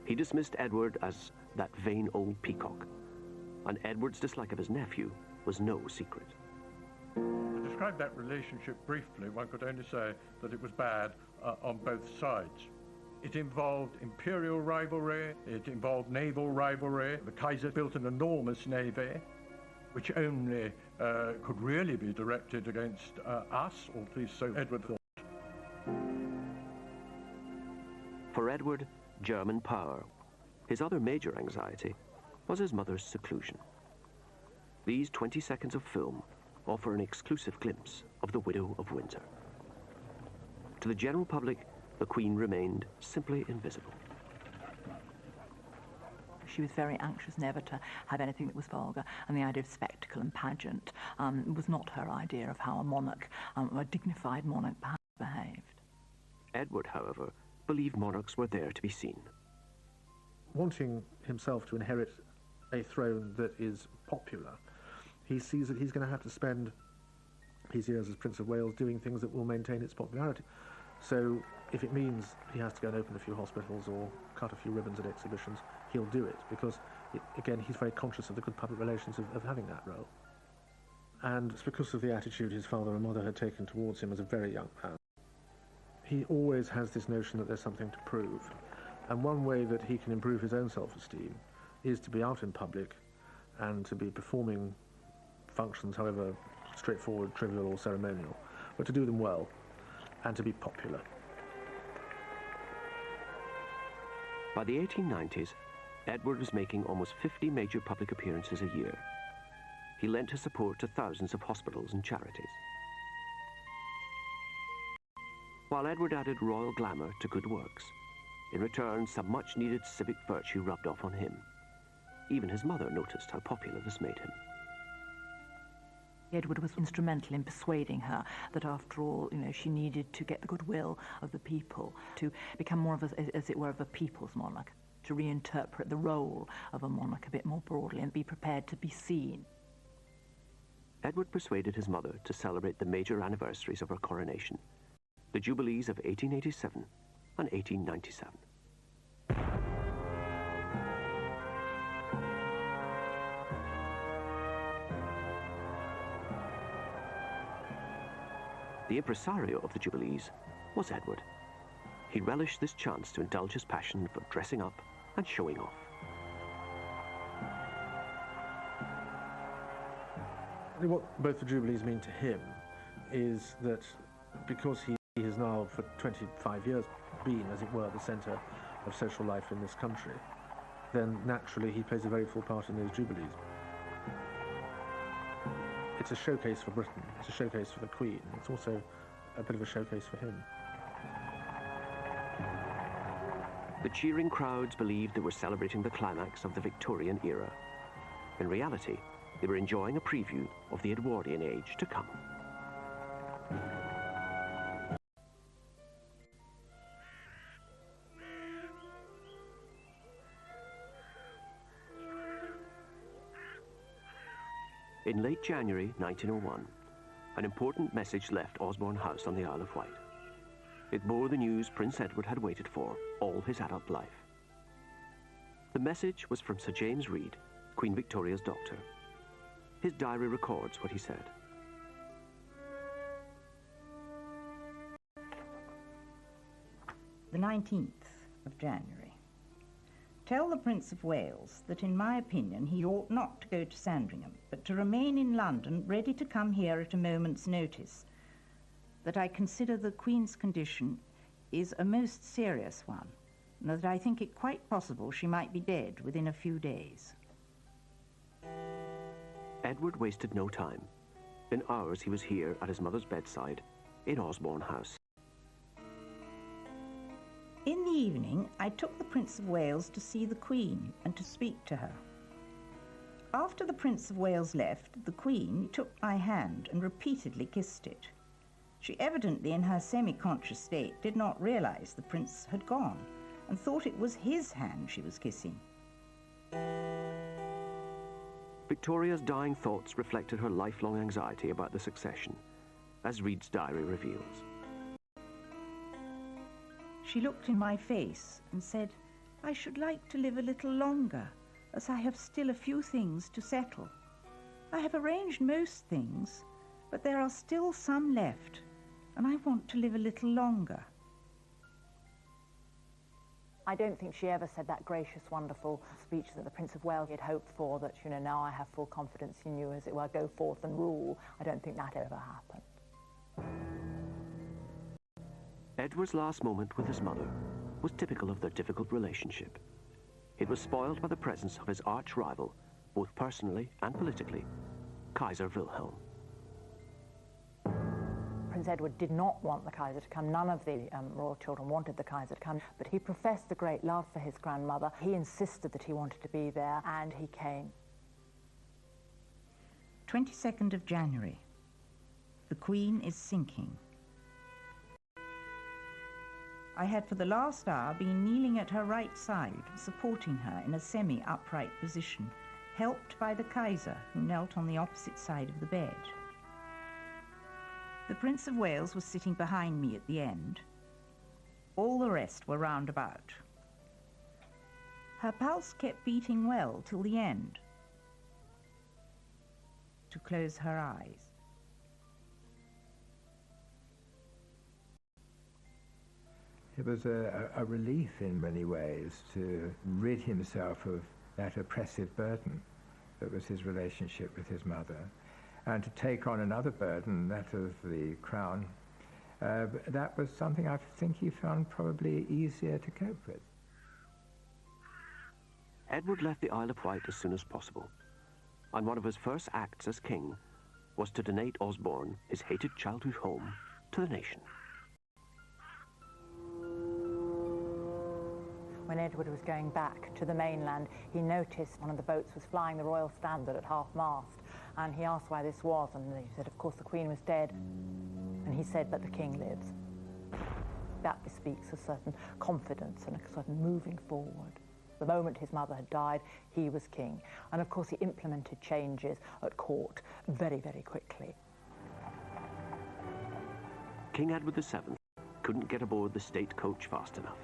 He dismissed Edward as that vain old peacock, and Edward's dislike of his nephew was no secret. To describe that relationship briefly, one could only say that it was bad on both sides. It involved imperial rivalry, it involved naval rivalry. The Kaiser built an enormous navy, which only could really be directed against us, or at least so Edward thought. For Edward, German power, his other major anxiety, was his mother's seclusion. These 20 seconds of film offer an exclusive glimpse of the Widow of Windsor. To the general public, the Queen remained simply invisible. She was very anxious never to have anything that was vulgar, and the idea of spectacle and pageant was not her idea of how a monarch, a dignified monarch, perhaps behaved. Edward, however, believed monarchs were there to be seen. Wanting himself to inherit a throne that is popular, he sees that he's going to have to spend his years as Prince of Wales doing things that will maintain its popularity. So if it means he has to go and open a few hospitals or cut a few ribbons at exhibitions, he'll do it, because, again, he's very conscious of the good public relations of having that role. And it's because of the attitude his father and mother had taken towards him as a very young man. He always has this notion that there's something to prove. And one way that he can improve his own self-esteem is to be out in public and to be performing functions, however straightforward, trivial or ceremonial, but to do them well and to be popular. By the 1890s, Edward was making almost 50 major public appearances a year. He lent his support to thousands of hospitals and charities. While Edward added royal glamour to good works, in return, some much-needed civic virtue rubbed off on him. Even his mother noticed how popular this made him. Edward was instrumental in persuading her that, after all, she needed to get the goodwill of the people, to become more of a, as it were, of a people's monarch, to reinterpret the role of a monarch a bit more broadly and be prepared to be seen. Edward persuaded his mother to celebrate the major anniversaries of her coronation, the Jubilees of 1887 and 1897. The impresario of the Jubilees was Edward. He relished this chance to indulge his passion for dressing up and showing off. What both the Jubilees mean to him is that because he has now for 25 years been, as it were, the centre of social life in this country, then naturally he plays a very full part in those Jubilees. It's a showcase for Britain, it's a showcase for the Queen, it's also a bit of a showcase for him. The cheering crowds believed they were celebrating the climax of the Victorian era. In reality, they were enjoying a preview of the Edwardian age to come. In late January 1901, an important message left Osborne House on the Isle of Wight. It bore the news Prince Edward had waited for all his adult life. The message was from Sir James Reed, Queen Victoria's doctor. His diary records what he said. The 19th of January. Tell the Prince of Wales that in my opinion he ought not to go to Sandringham, but to remain in London, ready to come here at a moment's notice. That I consider the Queen's condition is a most serious one, and that I think it quite possible she might be dead within a few days. Edward wasted no time. In hours he was here at his mother's bedside in Osborne House. In the evening, I took the Prince of Wales to see the Queen and to speak to her. After the Prince of Wales left, the Queen took my hand and repeatedly kissed it. She evidently, in her semi-conscious state, did not realize the Prince had gone and thought it was his hand she was kissing. Victoria's dying thoughts reflected her lifelong anxiety about the succession, as Reed's diary reveals. She looked in my face and said, I should like to live a little longer, as I have still a few things to settle. I have arranged most things, but there are still some left, and I want to live a little longer. I don't think she ever said that gracious, wonderful speech that the Prince of Wales had hoped for, that, now I have full confidence in you, as it were, go forth and rule. I don't think that ever happened. Edward's last moment with his mother was typical of their difficult relationship. It was spoiled by the presence of his arch-rival, both personally and politically, Kaiser Wilhelm. Prince Edward did not want the Kaiser to come. None of the royal children wanted the Kaiser to come, but he professed a great love for his grandmother. He insisted that he wanted to be there, and he came. 22nd of January. The Queen is sinking. I had for the last hour been kneeling at her right side, supporting her in a semi-upright position, helped by the Kaiser, who knelt on the opposite side of the bed. The Prince of Wales was sitting behind me at the end. All the rest were round about. Her pulse kept beating well till the end, to close her eyes. It was a relief in many ways to rid himself of that oppressive burden that was his relationship with his mother, and to take on another burden, that of the crown. That was something I think he found probably easier to cope with. Edward left the Isle of Wight as soon as possible, and one of his first acts as king was to donate Osborne, his hated childhood home, to the nation. When Edward was going back to the mainland, he noticed one of the boats was flying the royal standard at half-mast, and he asked why this was, and he said, of course, the Queen was dead. And he said, but the King lives. That bespeaks a certain confidence and a certain moving forward. The moment his mother had died, he was king. And of course, he implemented changes at court very, very quickly. King Edward VII couldn't get aboard the state coach fast enough.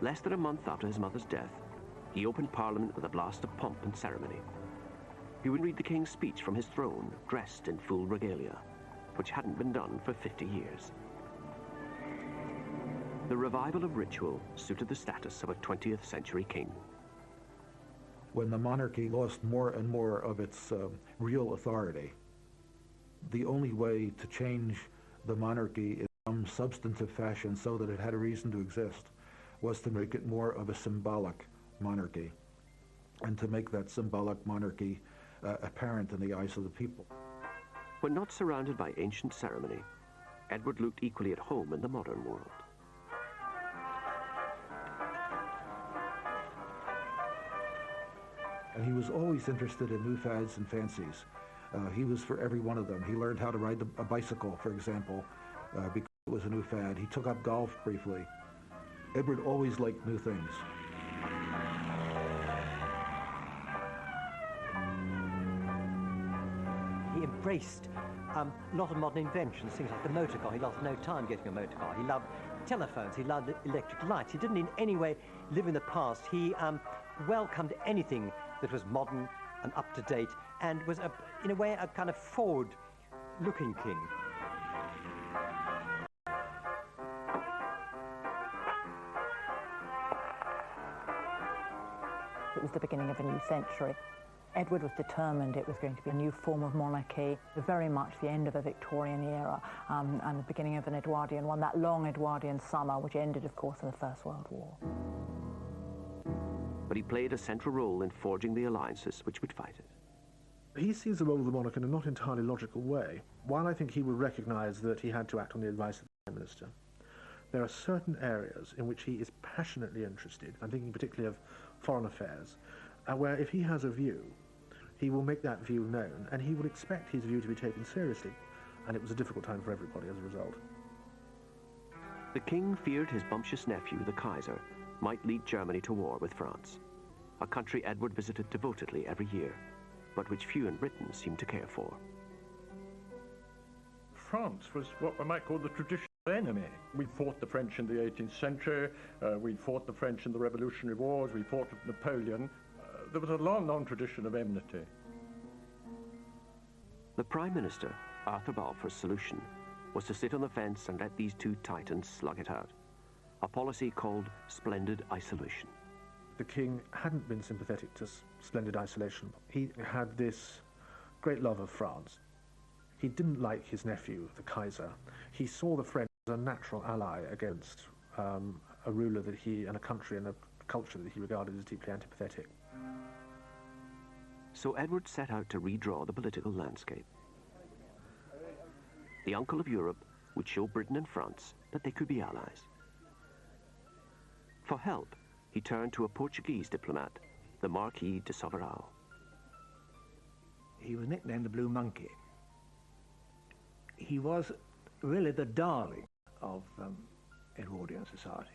Less than a month after his mother's death, he opened Parliament with a blast of pomp and ceremony. He would read the King's speech from his throne, dressed in full regalia, which hadn't been done for 50 years. The revival of ritual suited the status of a 20th century king. When the monarchy lost more and more of its real authority, the only way to change the monarchy in some substantive fashion so that it had a reason to exist was to make it more of a symbolic monarchy, and to make that symbolic monarchy apparent in the eyes of the people. When not surrounded by ancient ceremony, Edward looked equally at home in the modern world. And he was always interested in new fads and fancies. He was for every one of them. He learned how to ride a bicycle, for example, because it was a new fad. He took up golf briefly. Edward always liked new things. He embraced a lot of modern inventions, things like the motor car. He lost no time getting a motor car. He loved telephones. He loved electric lights. He didn't in any way live in the past. He welcomed anything that was modern and up to date, and was, in a way, a kind of forward-looking king. It was the beginning of a new century. Edward was determined it was going to be a new form of monarchy, very much the end of the Victorian era and the beginning of an Edwardian one, that long Edwardian summer, which ended, of course, in the First World War. But he played a central role in forging the alliances which would fight it. He sees the role of the monarch in a not entirely logical way. While I think he would recognise that he had to act on the advice of the Prime Minister, there are certain areas in which he is passionately interested. I'm thinking particularly of foreign affairs, where if he has a view, he will make that view known, and he would expect his view to be taken seriously. And it was a difficult time for everybody as a result. The king feared his bumptious nephew, the Kaiser, might lead Germany to war with France, a country Edward visited devotedly every year, but which few in Britain seemed to care for. France was what we might call the traditional enemy. We fought the French in the 18th century, we fought the French in the Revolutionary Wars, we fought Napoleon. There was a long, long tradition of enmity. The Prime Minister, Arthur Balfour's solution was to sit on the fence and let these two titans slug it out, a policy called splendid isolation. The king hadn't been sympathetic to splendid isolation. He had this great love of France. He didn't like his nephew, the Kaiser. He saw the French as a natural ally against a ruler that he, and a country and a culture that he regarded as deeply antipathetic. So Edward set out to redraw the political landscape. The uncle of Europe would show Britain and France that they could be allies. For help, he turned to a Portuguese diplomat, the Marquis de Soberao. He was nicknamed the Blue Monkey. He was really the darling of Edwardian society.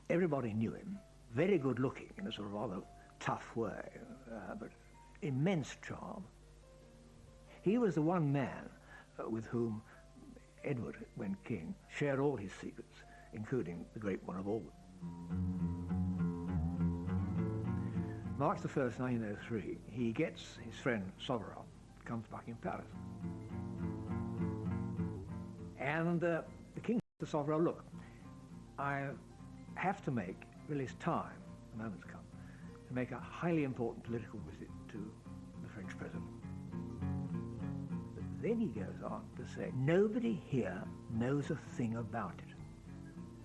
Everybody knew him, very good looking in a sort of rather tough way, but immense charm. He was the one man with whom Edward, when king, shared all his secrets, including the great one of all. March the 1st, 1903, he gets his friend Sovereign, comes to Buckingham Palace. And the king said to Sovereign, look, I have to make, release time, the moment's come, to make a highly important political visit to the French president. But then he goes on to say, nobody here knows a thing about it.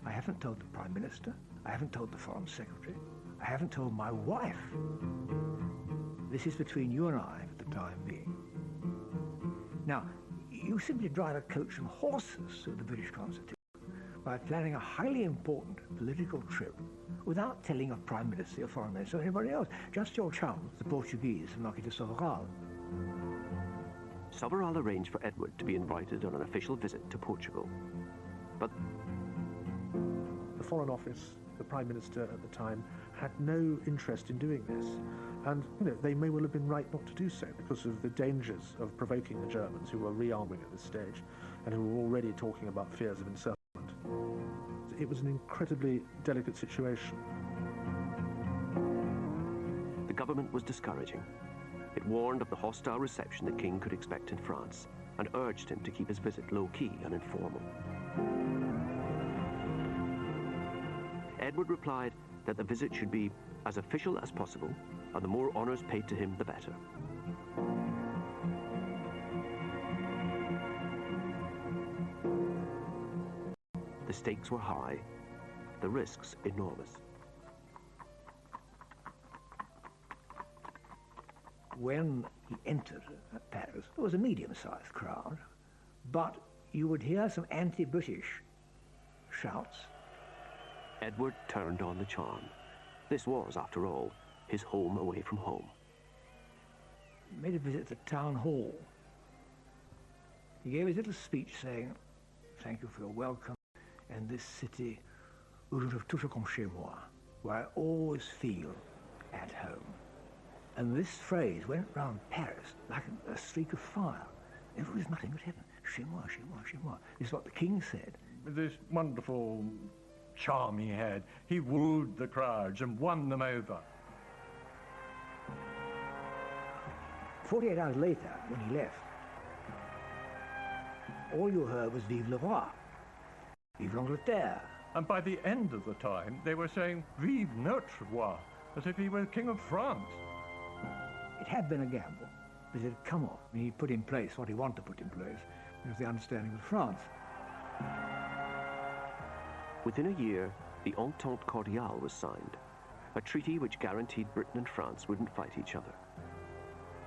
I haven't told the Prime Minister, I haven't told the Foreign Secretary, I haven't told my wife. This is between you and I for the time being. Now, you simply drive a coach and horses through the British Constitution by planning a highly important political trip without telling a Prime Minister, a Foreign Minister, or anybody else. Just your chums, the Portuguese, the Marquis de Soveral. Soveral arranged for Edward to be invited on an official visit to Portugal. But the Foreign Office, the Prime Minister at the time, had no interest in doing this. And, you know, they may well have been right not to do so because of the dangers of provoking the Germans, who were rearming at this stage and who were already talking about fears of encirclement. It was an incredibly delicate situation. the government was discouraging. It warned of the hostile reception the king could expect in France and urged him to keep his visit low-key and informal. Edward replied that the visit should be as official as possible, and the more honours paid to him, the better. The stakes were high, the risks enormous. When he entered Paris, there was a medium-sized crowd, but you would hear some anti-British shouts. Edward turned on the charm. This was, after all, his home away from home. He made a visit to the town hall. He gave his little speech saying, "Thank you for your welcome, and this city où je trouve toujours comme chez moi, where I always feel at home." And this phrase went round Paris like a streak of fire. Everyone was nothing but heaven. Chez moi, chez moi, chez moi. This is what the king said. With this wonderful charm he had, he wooed the crowds and won them over. 48 hours later, when he left, all you heard was "Vive le roi," "Vive l'Angleterre." And by the end of the time, they were saying "Vive notre roi," as if he were King of France. It had been a gamble, but it had come off. He put in place what he wanted to put in place. It was the understanding with France. Within a year, the Entente Cordiale was signed, a treaty which guaranteed Britain and France wouldn't fight each other.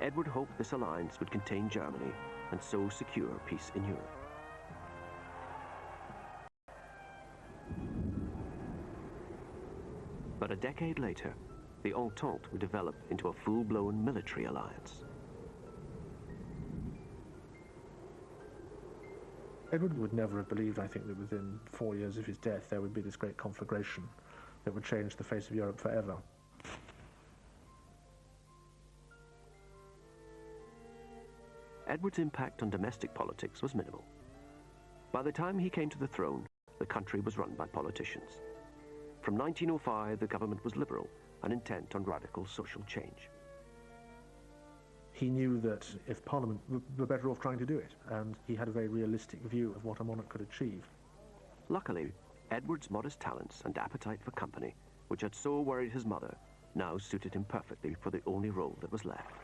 Edward hoped this alliance would contain Germany and so secure peace in Europe. But a decade later, the Entente would develop into a full-blown military alliance. Edward would never have believed, I think, that within 4 years of his death there would be this great conflagration that would change the face of Europe forever. Edward's impact on domestic politics was minimal. By the time he came to the throne, the country was run by politicians. From 1905, the government was liberal and intent on radical social change. He knew that if Parliament were better off trying to do it, and he had a very realistic view of what a monarch could achieve. Luckily, Edward's modest talents and appetite for company, which had so worried his mother, now suited him perfectly for the only role that was left.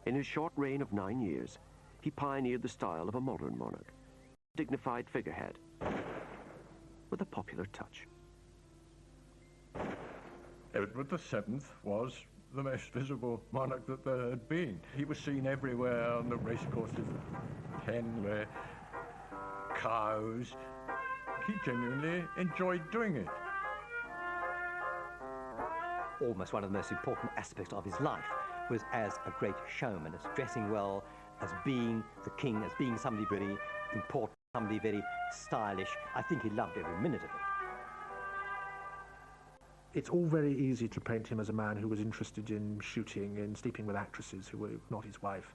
In his short reign of 9 years, he pioneered the style of a modern monarch, a dignified figurehead, with a popular touch. Edward VII was the most visible monarch that there had been. He was seen everywhere on the racecourses, Henley, cows. He genuinely enjoyed doing it. Almost one of the most important aspects of his life was as a great showman, as dressing well, as being the king, as being somebody really important. somebody very stylish. I think he loved every minute of it. It's all very easy to paint him as a man who was interested in shooting, in sleeping with actresses who were not his wife,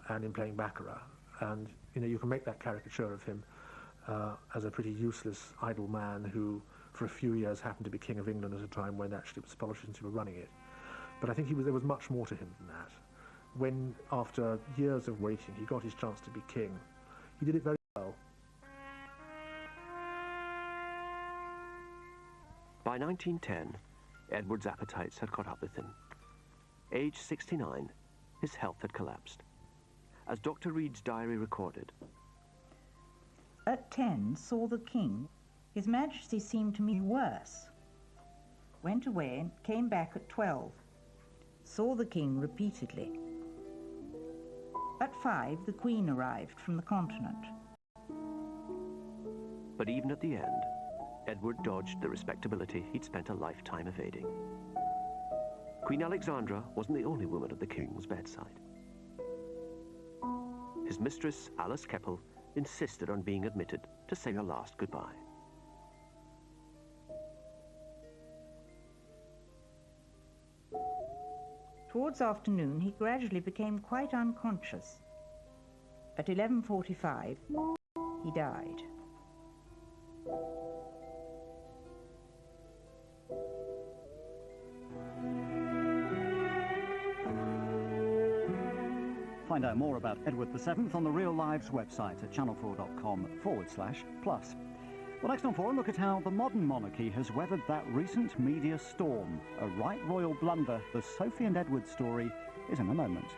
and in playing baccarat. And, you know, you can make that caricature of him as a pretty useless, idle man who, for a few years, happened to be King of England at a time when actually it was politicians who were running it. But I think there was much more to him than that. When, after years of waiting, he got his chance to be king, he did it very well. By 1910, Edward's appetites had caught up with him. Aged 69, his health had collapsed. As Dr. Reed's diary recorded, At 10, saw the king. His Majesty seemed to me worse. Went away and came back at 12. Saw the king repeatedly. At 5, the Queen arrived from the continent. but even at the end, Edward dodged the respectability he'd spent a lifetime evading. Queen Alexandra wasn't the only woman at the king's bedside. His mistress, Alice Keppel, insisted on being admitted to say her last goodbye. Towards afternoon, he gradually became quite unconscious. At 11:45, he died. Find out more about Edward VII on the Real Lives website at channel4.com/plus. Well, next on 4, look at how the modern monarchy has weathered that recent media storm. A right royal blunder, the Sophie and Edward story, is in a moment.